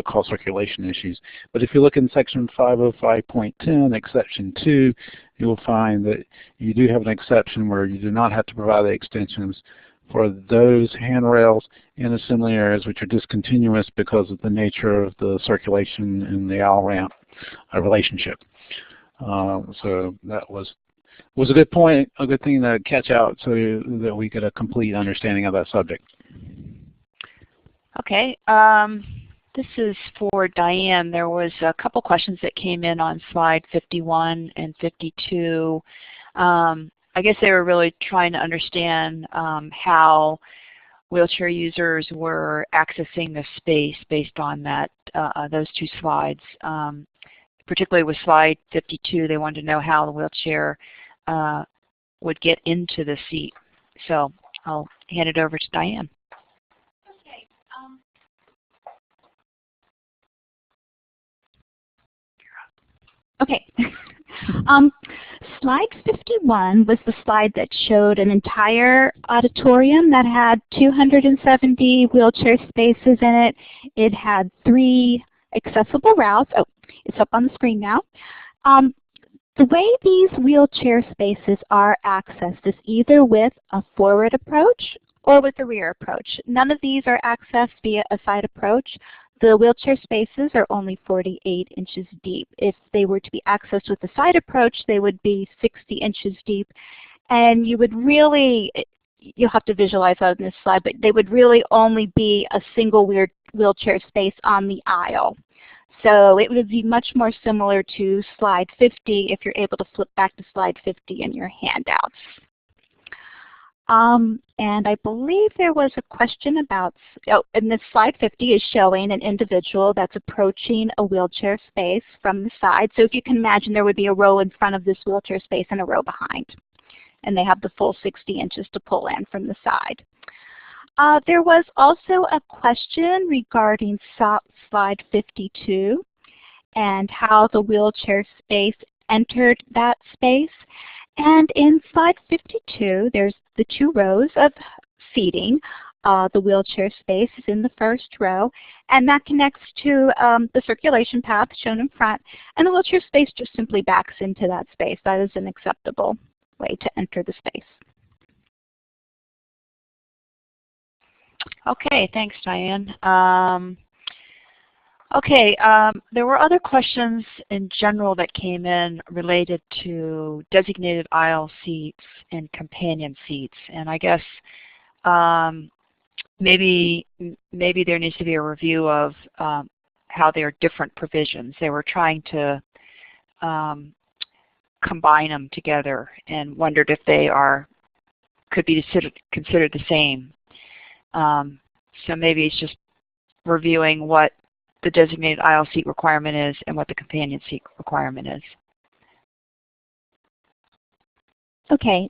cause circulation issues. But if you look in section 505.10, exception 2, you will find that you do have an exception where you do not have to provide the extensions for those handrails in assembly areas which are discontinuous because of the nature of the circulation and the aisle ramp relationship. So that was a good point, a good thing to catch out so that we get a complete understanding of that subject. Okay, this is for Diane. There was a couple questions that came in on slide 51 and 52. I guess they were really trying to understand how wheelchair users were accessing the space based on that those two slides. Particularly with slide 52, they wanted to know how the wheelchair would get into the seat. So I'll hand it over to Diane. Okay. Slide 51 was the slide that showed an entire auditorium that had 270 wheelchair spaces in it. It had 3 accessible routes. Oh, it's up on the screen now. The way these wheelchair spaces are accessed is either with a forward approach or with a rear approach. None of these are accessed via a side approach. The wheelchair spaces are only 48 inches deep. If they were to be accessed with a side approach, they would be 60 inches deep. And you would really, you'll have to visualize that in this slide, but they would really only be a single wheelchair space on the aisle. So it would be much more similar to slide 50 if you're able to flip back to slide 50 in your handouts. And I believe there was a question about, and this slide 50 is showing an individual that's approaching a wheelchair space from the side. So if you can imagine, there would be a row in front of this wheelchair space and a row behind. And they have the full 60 inches to pull in from the side. There was also a question regarding slide 52 and how the wheelchair space entered that space. And in slide 52, there's the 2 rows of seating. The wheelchair space is in the first row, and that connects to the circulation path shown in front, and the wheelchair space just simply backs into that space. That is an acceptable way to enter the space. Okay, thanks, Diane. There were other questions in general that came in related to designated aisle seats and companion seats, and I guess maybe there needs to be a review of how they are different provisions. They were trying to combine them together and wondered if they could be considered the same. So maybe it's just reviewing what the designated aisle seat requirement is and what the companion seat requirement is. Okay.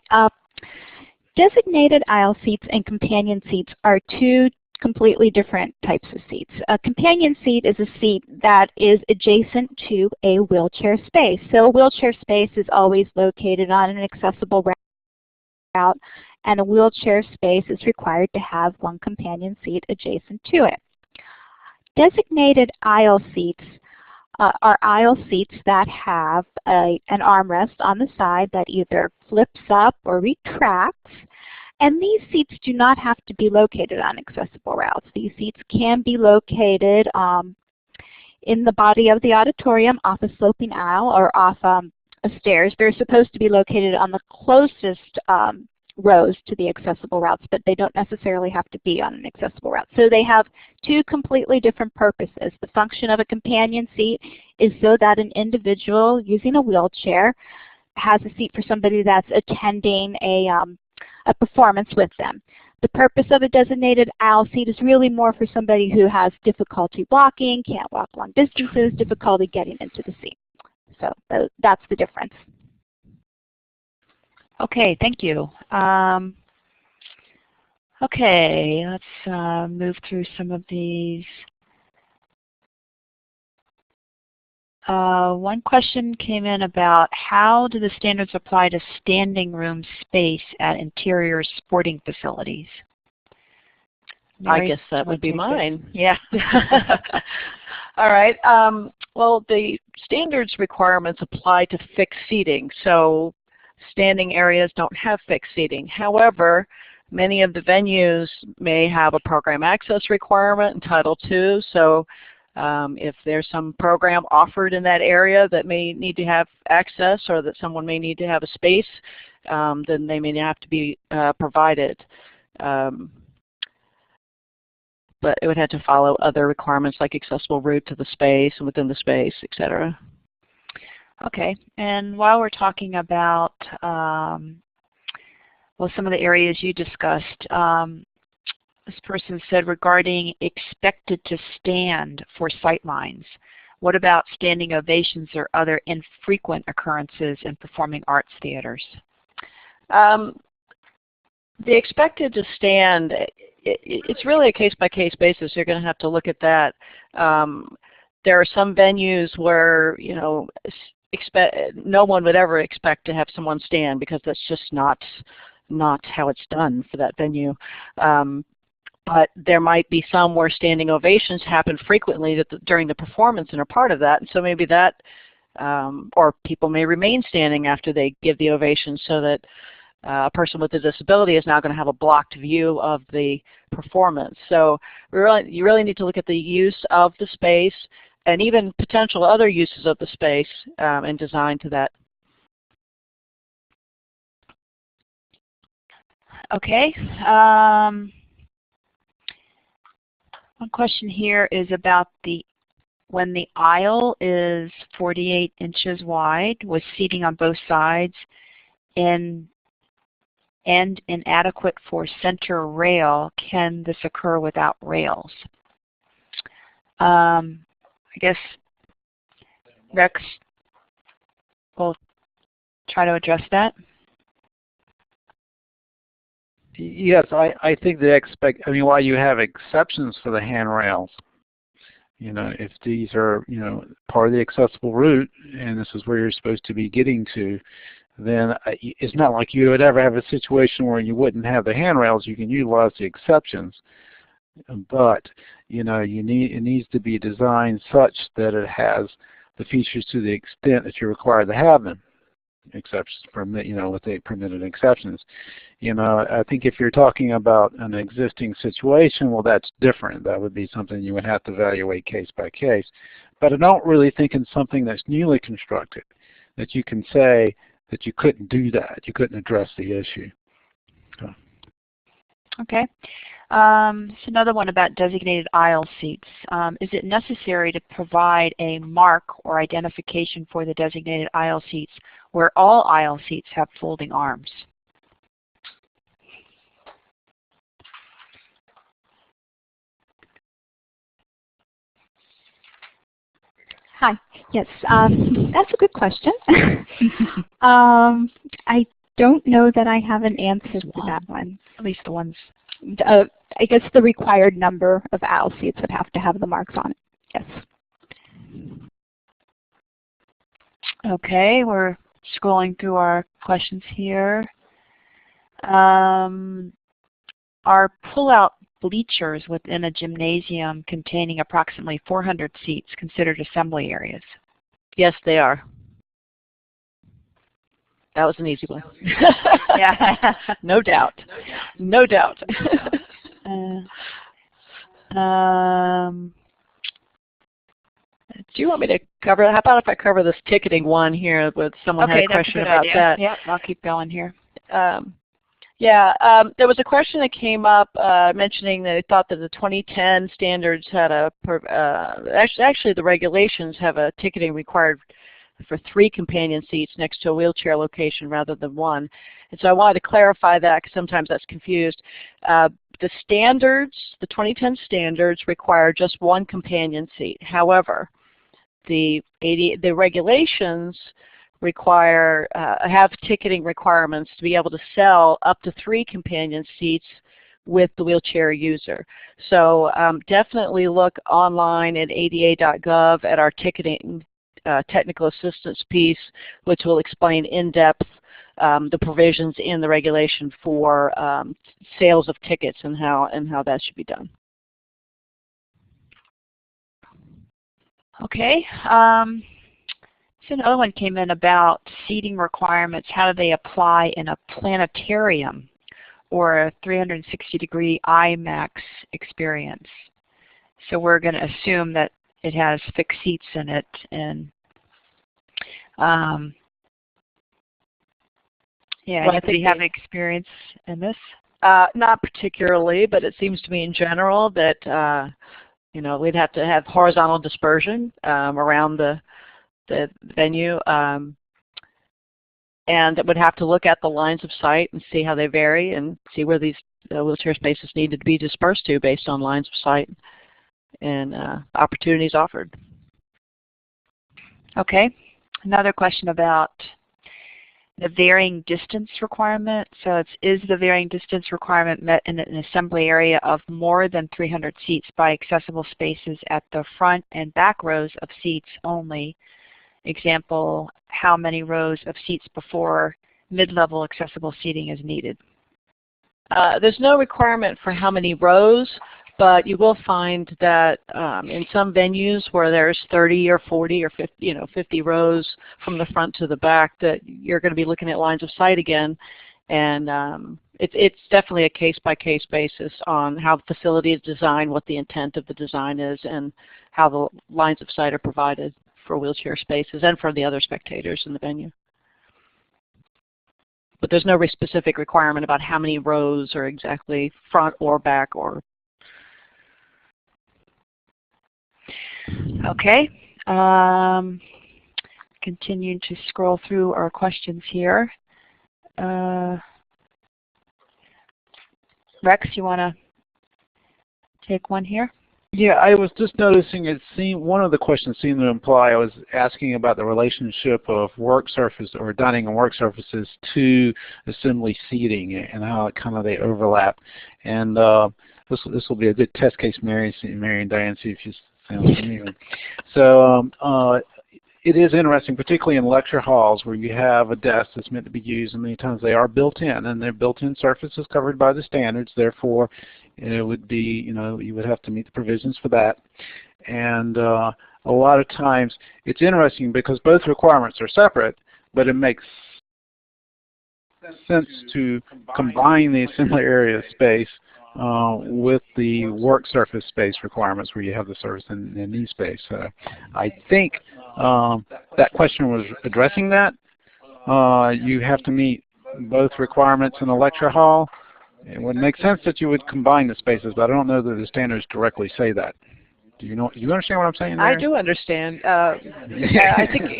Designated aisle seats and companion seats are 2 completely different types of seats. A companion seat is a seat that is adjacent to a wheelchair space. So a wheelchair space is always located on an accessible route, and a wheelchair space is required to have 1 companion seat adjacent to it. Designated aisle seats are aisle seats that have an armrest on the side that either flips up or retracts, and these seats do not have to be located on accessible routes. These seats can be located in the body of the auditorium off a sloping aisle or off stairs. They're supposed to be located on the closest rows to the accessible routes, but they don't necessarily have to be on an accessible route. So they have 2 completely different purposes. The function of a companion seat is so that an individual using a wheelchair has a seat for somebody that's attending a performance with them. The purpose of a designated aisle seat is really more for somebody who has difficulty walking, can't walk long distances, difficulty getting into the seat. So that's the difference. Okay, thank you. Okay, let's move through some of these. One question came in about how do the standards apply to standing room space at interior sporting facilities? Mary, I guess that would be mine. This? Yeah. All right. Well, the standards requirements apply to fixed seating. So standing areas don't have fixed seating. However, many of the venues may have a program access requirement in Title II. So if there's some program offered in that area that may need to have access or that someone may need to have a space, then they may have to be provided. But it would have to follow other requirements like accessible route to the space and within the space, etc. Okay, and while we're talking about well, some of the areas you discussed, this person said regarding expected to stand for sightlines, what about standing ovations or other infrequent occurrences in performing arts theaters? The expected to stand, it's really a case-by-case basis. You're going to have to look at that. There are some venues where, you know, no one would ever expect to have someone stand because that's just not how it's done for that venue. But there might be some where standing ovations happen frequently during the performance and are part of that, and so maybe that, or people may remain standing after they give the ovation so that a person with a disability is now going to have a blocked view of the performance. So you really need to look at the use of the space and even potential other uses of the space and design to that. Okay. One question here is about when the aisle is 48 inches wide with seating on both sides and inadequate for center rail, can this occur without rails? I guess Rex will try to address that. Yes, I think while you have exceptions for the handrails, you know, if these are, you know, part of the accessible route and this is where you're supposed to be getting to, then it's not like you would ever have a situation where you wouldn't have the handrails. You can utilize the exceptions, but you know, it needs to be designed such that it has the features to the extent that you're required to have them. Exceptions permit, you know, with the permitted exceptions. You know, I think if you're talking about an existing situation, well, that's different. That would be something you would have to evaluate case by case. But I don't really think in something that's newly constructed that you can say that you couldn't do that. You couldn't address the issue. So. Okay. So another one about designated aisle seats. Is it necessary to provide a mark or identification for the designated aisle seats where all aisle seats have folding arms? Hi. Yes, that's a good question. I don't know that I have an answer to that one. At least the ones. I guess the required number of aisle seats would have to have the marks on it. Yes. Okay, we're scrolling through our questions here. Are pull-out bleachers within a gymnasium containing approximately 400 seats considered assembly areas? Yes, they are. That was an easy one. Yeah, no doubt. No doubt. Do you want me to cover? How about if I cover this ticketing one here with someone had a question about that? Yeah, I'll keep going here. There was a question that came up mentioning that they thought that the 2010 standards had a, actually the regulations have a ticketing required for 3 companion seats next to a wheelchair location rather than 1. And so I wanted to clarify that because sometimes that's confused. The standards, the 2010 standards require just 1 companion seat. However, the regulations require have ticketing requirements to be able to sell up to 3 companion seats with the wheelchair user. So definitely look online at ada.gov at our ticketing technical assistance piece, which will explain in depth the provisions in the regulation for sales of tickets and how that should be done. Okay. So another one came in about seating requirements. How do they apply in a planetarium or a 360-degree IMAX experience? So we're going to assume that it has fixed seats in it, and yeah, well, do you have experience in this? Not particularly, but it seems to me in general that you know, we'd have to have horizontal dispersion around the venue, and it would have to look at the lines of sight and see how they vary and see where these wheelchair spaces needed to be dispersed to based on lines of sight and opportunities offered. Okay. Another question about the varying distance requirement. So is the varying distance requirement met in an assembly area of more than 300 seats by accessible spaces at the front and back rows of seats only? Example, how many rows of seats before mid-level accessible seating is needed? There's no requirement for how many rows, but you will find that in some venues where there's 30 or 40 or 50 rows from the front to the back, that you're going to be looking at lines of sight again, and it's definitely a case-by-case basis on how the facility is designed, what the intent of the design is, and how the lines of sight are provided for wheelchair spaces and for the other spectators in the venue. But there's no specific requirement about how many rows or exactly front or back or. Okay. Continue to scroll through our questions here. Rex, you want to take one here? Yeah, I was just noticing one of the questions seemed to imply I was asking about the relationship of work surface or dining and work surfaces to assembly seating and how they overlap. And this will be a good test case, Mary and Diane, see if you sound familiar. So it is interesting, particularly in lecture halls where you have a desk that's meant to be used, and many times they are built in, and their built-in surface is covered by the standards. Therefore, it would be, you would have to meet the provisions for that. And a lot of times it's interesting because both requirements are separate, but it makes sense to combine the assembly area space with the work surface space requirements where you have the surface and knee space. I think that question was addressing that. You have to meet both requirements in a lecture hall. It would make sense that you would combine the spaces, but I don't know that the standards directly say that. Do you understand what I'm saying there? I do understand. I think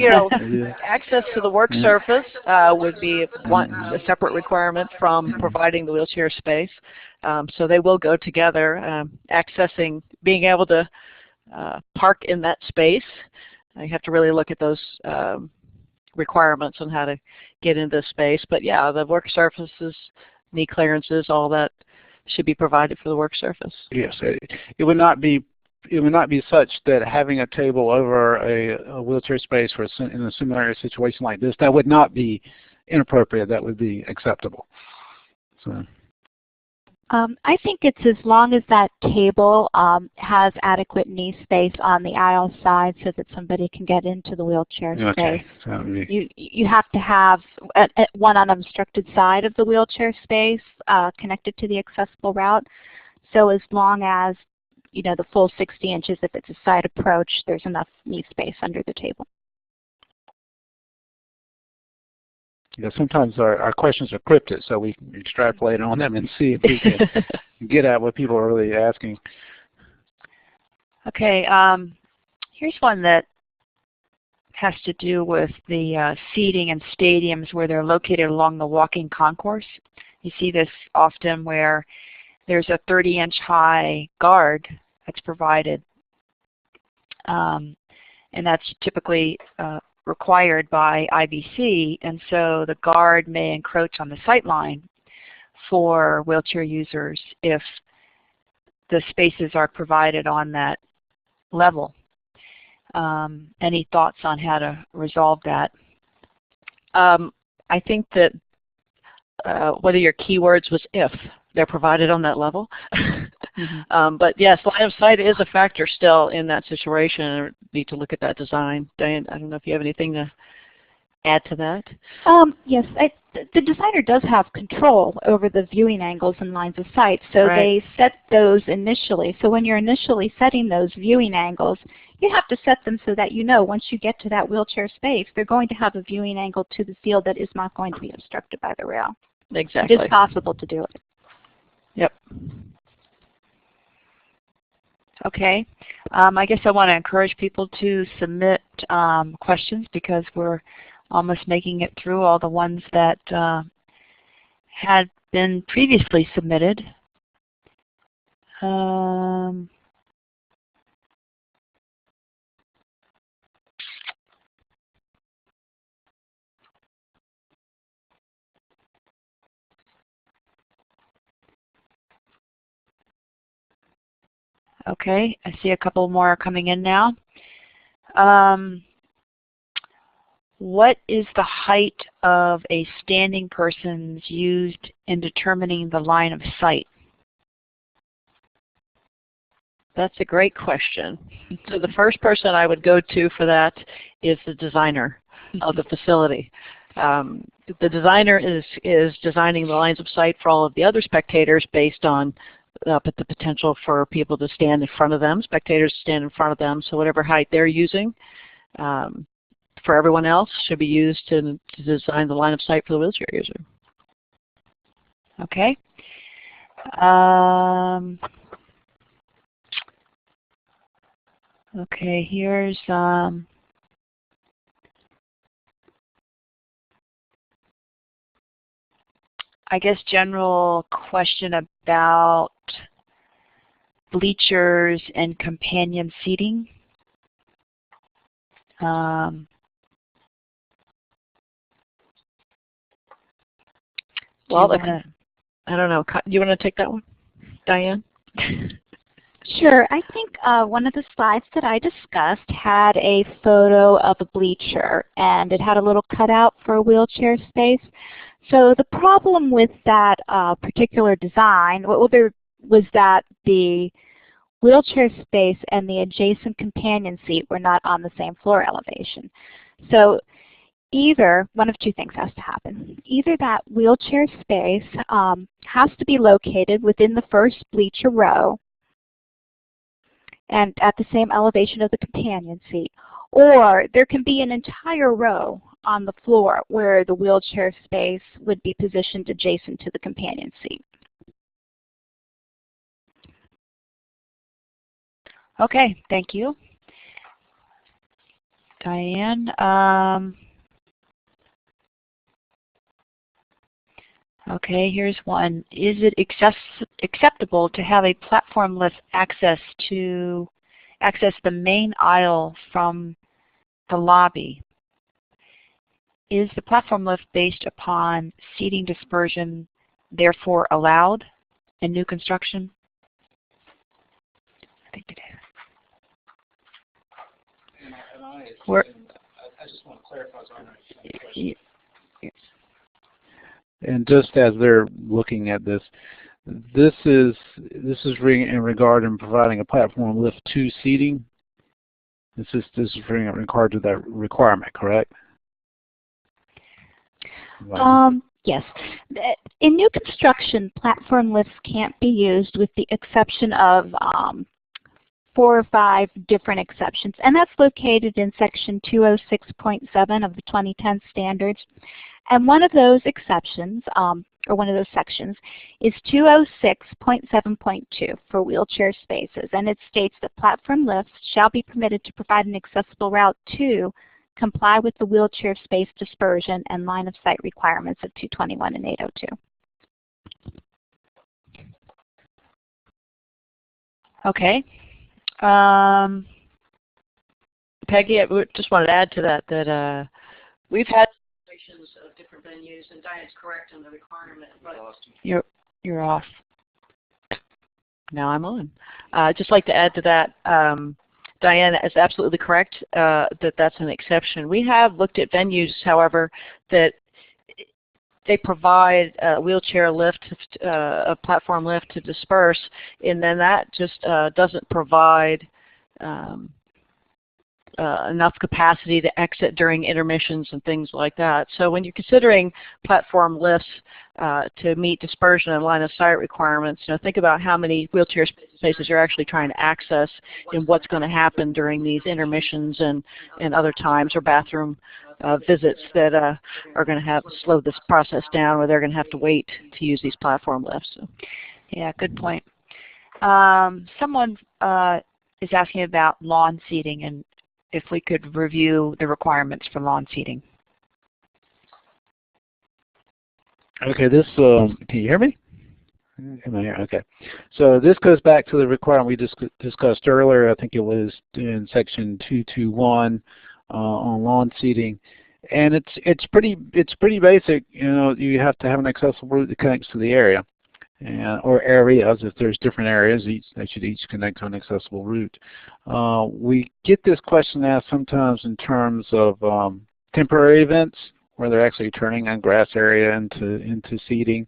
access to the work surface would be a separate requirement from providing the wheelchair space. So they will go together. Accessing, being able to park in that space, you have to really look at those requirements on how to get into space. But yeah, the work surfaces, knee clearances, all that should be provided for the work surface. Yes, it would not be such that having a table over a wheelchair space in a similar situation like this, that would not be inappropriate. That would be acceptable. So. I think it's as long as that table has adequate knee space on the aisle side so that somebody can get into the wheelchair space. Okay. You have to have one unobstructed side of the wheelchair space connected to the accessible route. So as long as the full 60 inches, if it's a side approach, there's enough knee space under the table. Yeah, sometimes our questions are cryptic, so we extrapolate on them and see if we can get at what people are really asking. Okay, here's one that has to do with the seating in stadiums where they're located along the walking concourse. You see this often where there's a 30-inch high guard that's provided, and that's typically required by IBC, and so the guard may encroach on the sight line for wheelchair users if the spaces are provided on that level. Any thoughts on how to resolve that? I think that one of your keywords was if they're provided on that level. But yes, line of sight is a factor still in that situation. We need to look at that design. Diane, I don't know if you have anything to add to that. Yes, the designer does have control over the viewing angles and lines of sight, so right. They set those initially. So when you're initially setting those viewing angles, you have to set them so that once you get to that wheelchair space, they're going to have a viewing angle to the field that is not going to be obstructed by the rail. Exactly. It is possible to do it. Yep. Okay. I guess I want to encourage people to submit questions because we're almost making it through all the ones that had been previously submitted. Okay, I see a couple more coming in now. What is the height of a standing person's used in determining the line of sight? That's a great question. So the first person I would go to for that is the designer of the facility. The designer is designing the lines of sight for all of the other spectators based on the potential for people to stand in front of them, spectators to stand in front of them, so whatever height they're using for everyone else should be used to design the line of sight for the wheelchair user. Okay. Okay, here's I guess general question about bleachers and companion seating. Well, I don't know. Do you want to take that one, Diane? Sure. I think one of the slides that I discussed had a photo of a bleacher, and it had a little cutout for a wheelchair space. So the problem with that particular design was that the wheelchair space and the adjacent companion seat were not on the same floor elevation. So either one of two things has to happen. Either that wheelchair space has to be located within the first bleacher row and at the same elevation of the companion seat, or there can be an entire row on the floor where the wheelchair space would be positioned adjacent to the companion seat. Okay, thank you. Diane, okay, here's one. Is it acceptable to have a platform lift access the main aisle from the lobby? Is the platform lift based upon seating dispersion therefore allowed in new construction? I think it is. I just want to clarify so I understand the question. Yes. And just as they're looking at this, this is in regard in providing a platform lift to seating. This is in regard to that requirement, correct? Yes. In new construction, platform lifts can't be used with the exception of 4 or 5 different exceptions, and that's located in section 206.7 of the 2010 standards. And one of those exceptions, or one of those sections, is 206.7.2 for wheelchair spaces, and it states that platform lifts shall be permitted to provide an accessible route to comply with the wheelchair space dispersion and line of sight requirements of 221 and 802. Okay. Peggy, I just wanted to add to that we've had situations of different venues, and Diane's correct on the requirement. But you're off. Now I'm on. I'd just like to add to that. Diane is absolutely correct that that's an exception. We have looked at venues, however, that they provide a wheelchair lift, a platform lift to disperse, and then that just doesn't provide enough capacity to exit during intermissions and things like that. So when you're considering platform lifts to meet dispersion and line of sight requirements, think about how many wheelchair spaces you're actually trying to access and what's going to happen during these intermissions and other times, or bathroom visits that are going to slow this process down, or they're going to have to wait to use these platform lifts. So. Yeah, good point. Someone is asking about lawn seating and if we could review the requirements for lawn seating. Okay, this, can you hear me? Am I here? Okay. So this goes back to the requirement we discussed earlier. I think it was in section 221 on lawn seating. And it's pretty basic. You have to have an accessible route that connects to the area. Or areas, if there's different areas, they should each connect to an accessible route. We get this question asked sometimes in terms of temporary events where they're actually turning a grass area into seating,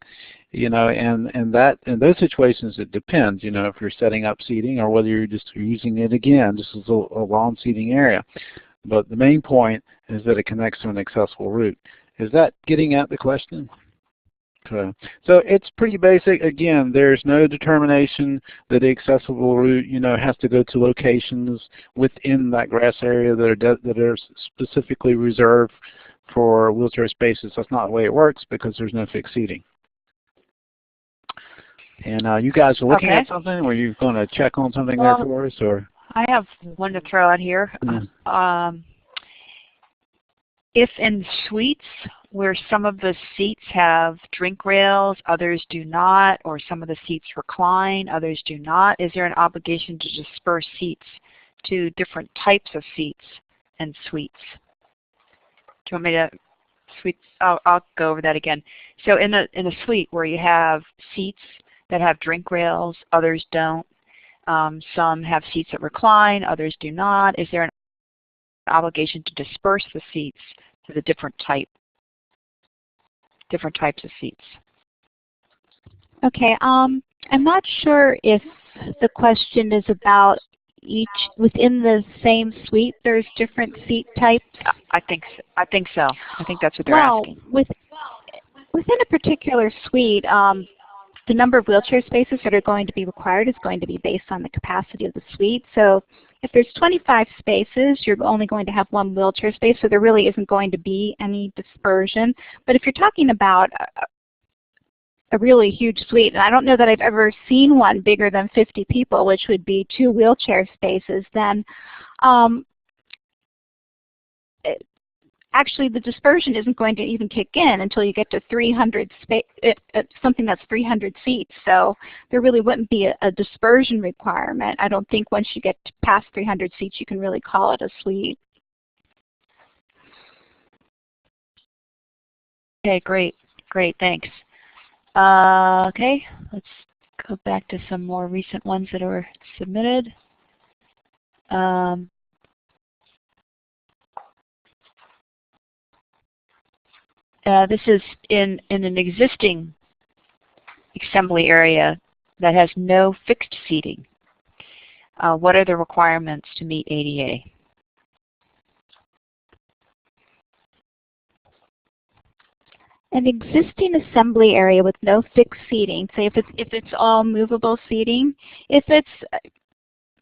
and in those situations it depends, if you're setting up seating or whether you're just using it again just as a lawn seating area. But the main point is that it connects to an accessible route. Is that getting at the question? So it's pretty basic. Again, there's no determination that the accessible route, has to go to locations within that grass area that are specifically reserved for wheelchair spaces. That's not the way it works because there's no fixed seating. And you guys are looking at something? Were you going to check on something there for us, or? I have one to throw out here. If in suites where some of the seats have drink rails, others do not, or some of the seats recline, others do not, is there an obligation to disperse seats to different types of seats and suites? Do you want me to suites? I'll go over that again. So in a suite where you have seats that have drink rails, others don't, Some have seats that recline, others do not. Is there an obligation to disperse the seats to the different types of seats? Okay, I'm not sure if the question is about within the same suite there's different seat types. I think so. I think that's what they're asking. Within a particular suite, the number of wheelchair spaces that are going to be required is going to be based on the capacity of the suite. So if there's 25 spaces, you're only going to have one wheelchair space, so there really isn't going to be any dispersion. But if you're talking about a really huge suite, and I don't know that I've ever seen one bigger than 50 people, which would be 2 wheelchair spaces, then actually the dispersion isn't going to even kick in until you get to 300 something that's 300 seats. So there really wouldn't be a dispersion requirement. I don't think once you get past 300 seats you can really call it a suite. Okay, great, thanks. Okay, let's go back to some more recent ones that were submitted. This is in an existing assembly area that has no fixed seating. What are the requirements to meet ADA? An existing assembly area with no fixed seating, say if it's all movable seating, if it's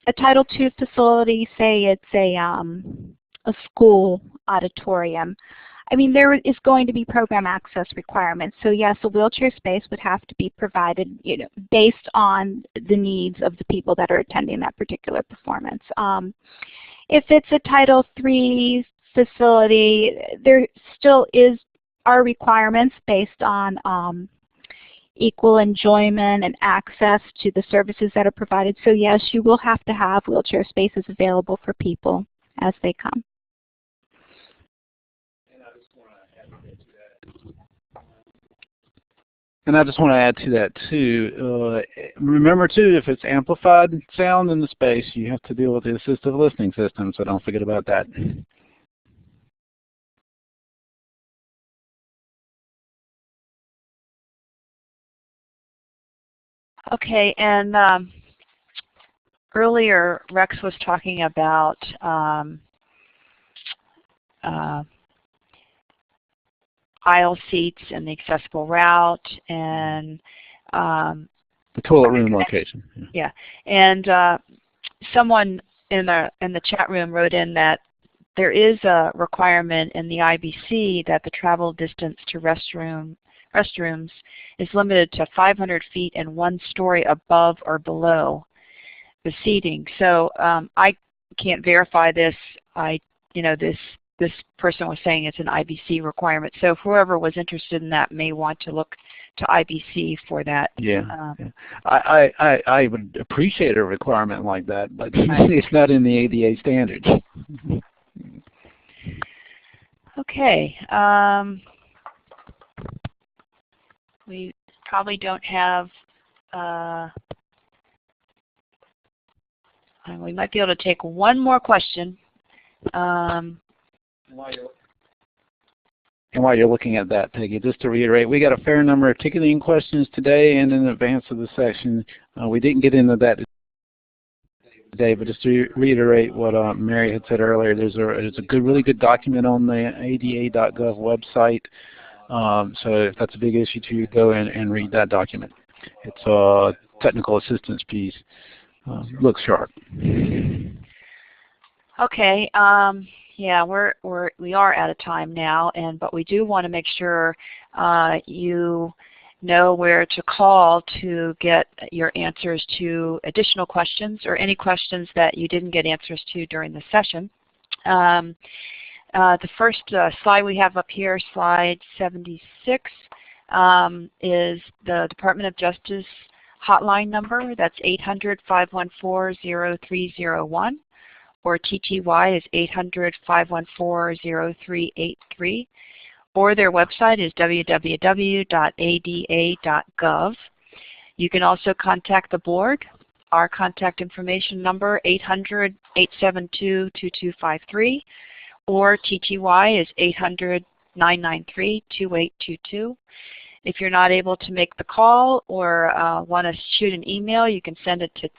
a Title II facility, say it's a school auditorium, I mean, there is going to be program access requirements. So yes, a wheelchair space would have to be provided, based on the needs of the people that are attending that particular performance. If it's a Title III facility, there still are requirements based on equal enjoyment and access to the services that are provided. So yes, you will have to have wheelchair spaces available for people as they come. And I just want to add to that too. Remember too, if it's amplified sound in the space, you have to deal with the assistive listening system, so don't forget about that. Okay, and earlier Rex was talking about aisle seats and the accessible route and the toilet room location. Yeah, and someone in the chat room wrote in that there is a requirement in the IBC that the travel distance to restrooms is limited to 500 feet and 1 story above or below the seating. So I can't verify this. This person was saying it's an IBC requirement. So whoever was interested in that may want to look to IBC for that. Yeah. I would appreciate a requirement like that, but it's not in the ADA standards. Okay. We probably don't have, we might be able to take one more question. And while you're looking at that, Peggy, just to reiterate, we got a fair number of ticketing questions today and in advance of the session. We didn't get into that today, but just to reiterate what Mary had said earlier, there's a really good document on the ada.gov website. So if that's a big issue to you, go in and read that document. It's a technical assistance piece. Looks sharp. Okay. Yeah, we are out of time now, but we do want to make sure you know where to call to get your answers to additional questions or any questions that you didn't get answers to during the session. The first slide we have up here, slide 76, is the Department of Justice hotline number. That's 800-514-0301. Or TTY is 800-514-0383, or their website is www.ada.gov. You can also contact the board our contact information number 800-872-2253, or TTY is 800-993-2822. If you're not able to make the call or want to shoot an email, you can send it to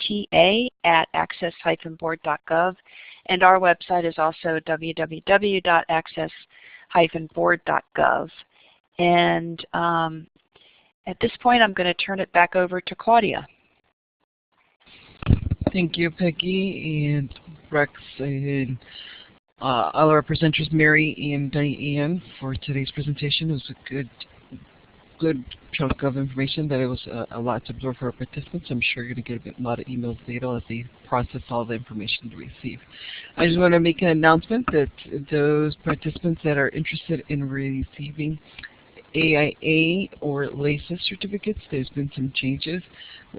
ta@access-board.gov, and our website is also www.access-board.gov. And at this point, I'm going to turn it back over to Claudia. Thank you, Peggy and Rex and all our presenters, Mary and Diane, for today's presentation. It was a good chunk of information that it was a lot to absorb for our participants. I'm sure you're going to get a lot of emails later as they process all the information to receive. I just want to make an announcement that those participants that are interested in receiving AIA or LACES certificates, there's been some changes.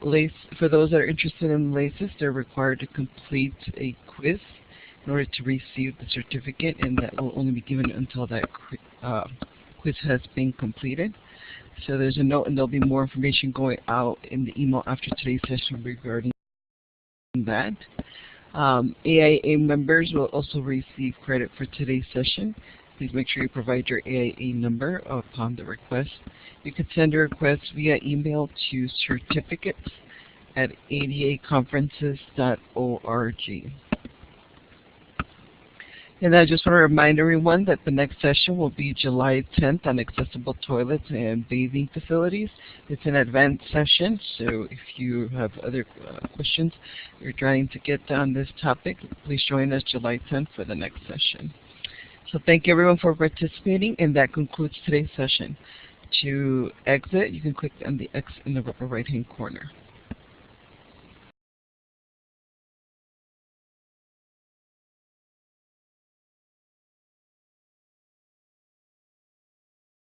For those that are interested in LACES, they're required to complete a quiz in order to receive the certificate, and that will only be given until that quiz has been completed. So there's a note, and there'll be more information going out in the email after today's session regarding that. AIA members will also receive credit for today's session. Please make sure you provide your AIA number upon the request. You can send a request via email to certificates@adaconferences.org. And I just want to remind everyone that the next session will be July 10th on accessible toilets and bathing facilities. It's an advanced session, so if you have other questions you're trying to get on this topic, please join us July 10th for the next session. So thank you everyone for participating, and that concludes today's session. To exit, you can click on the X in the upper right-hand corner.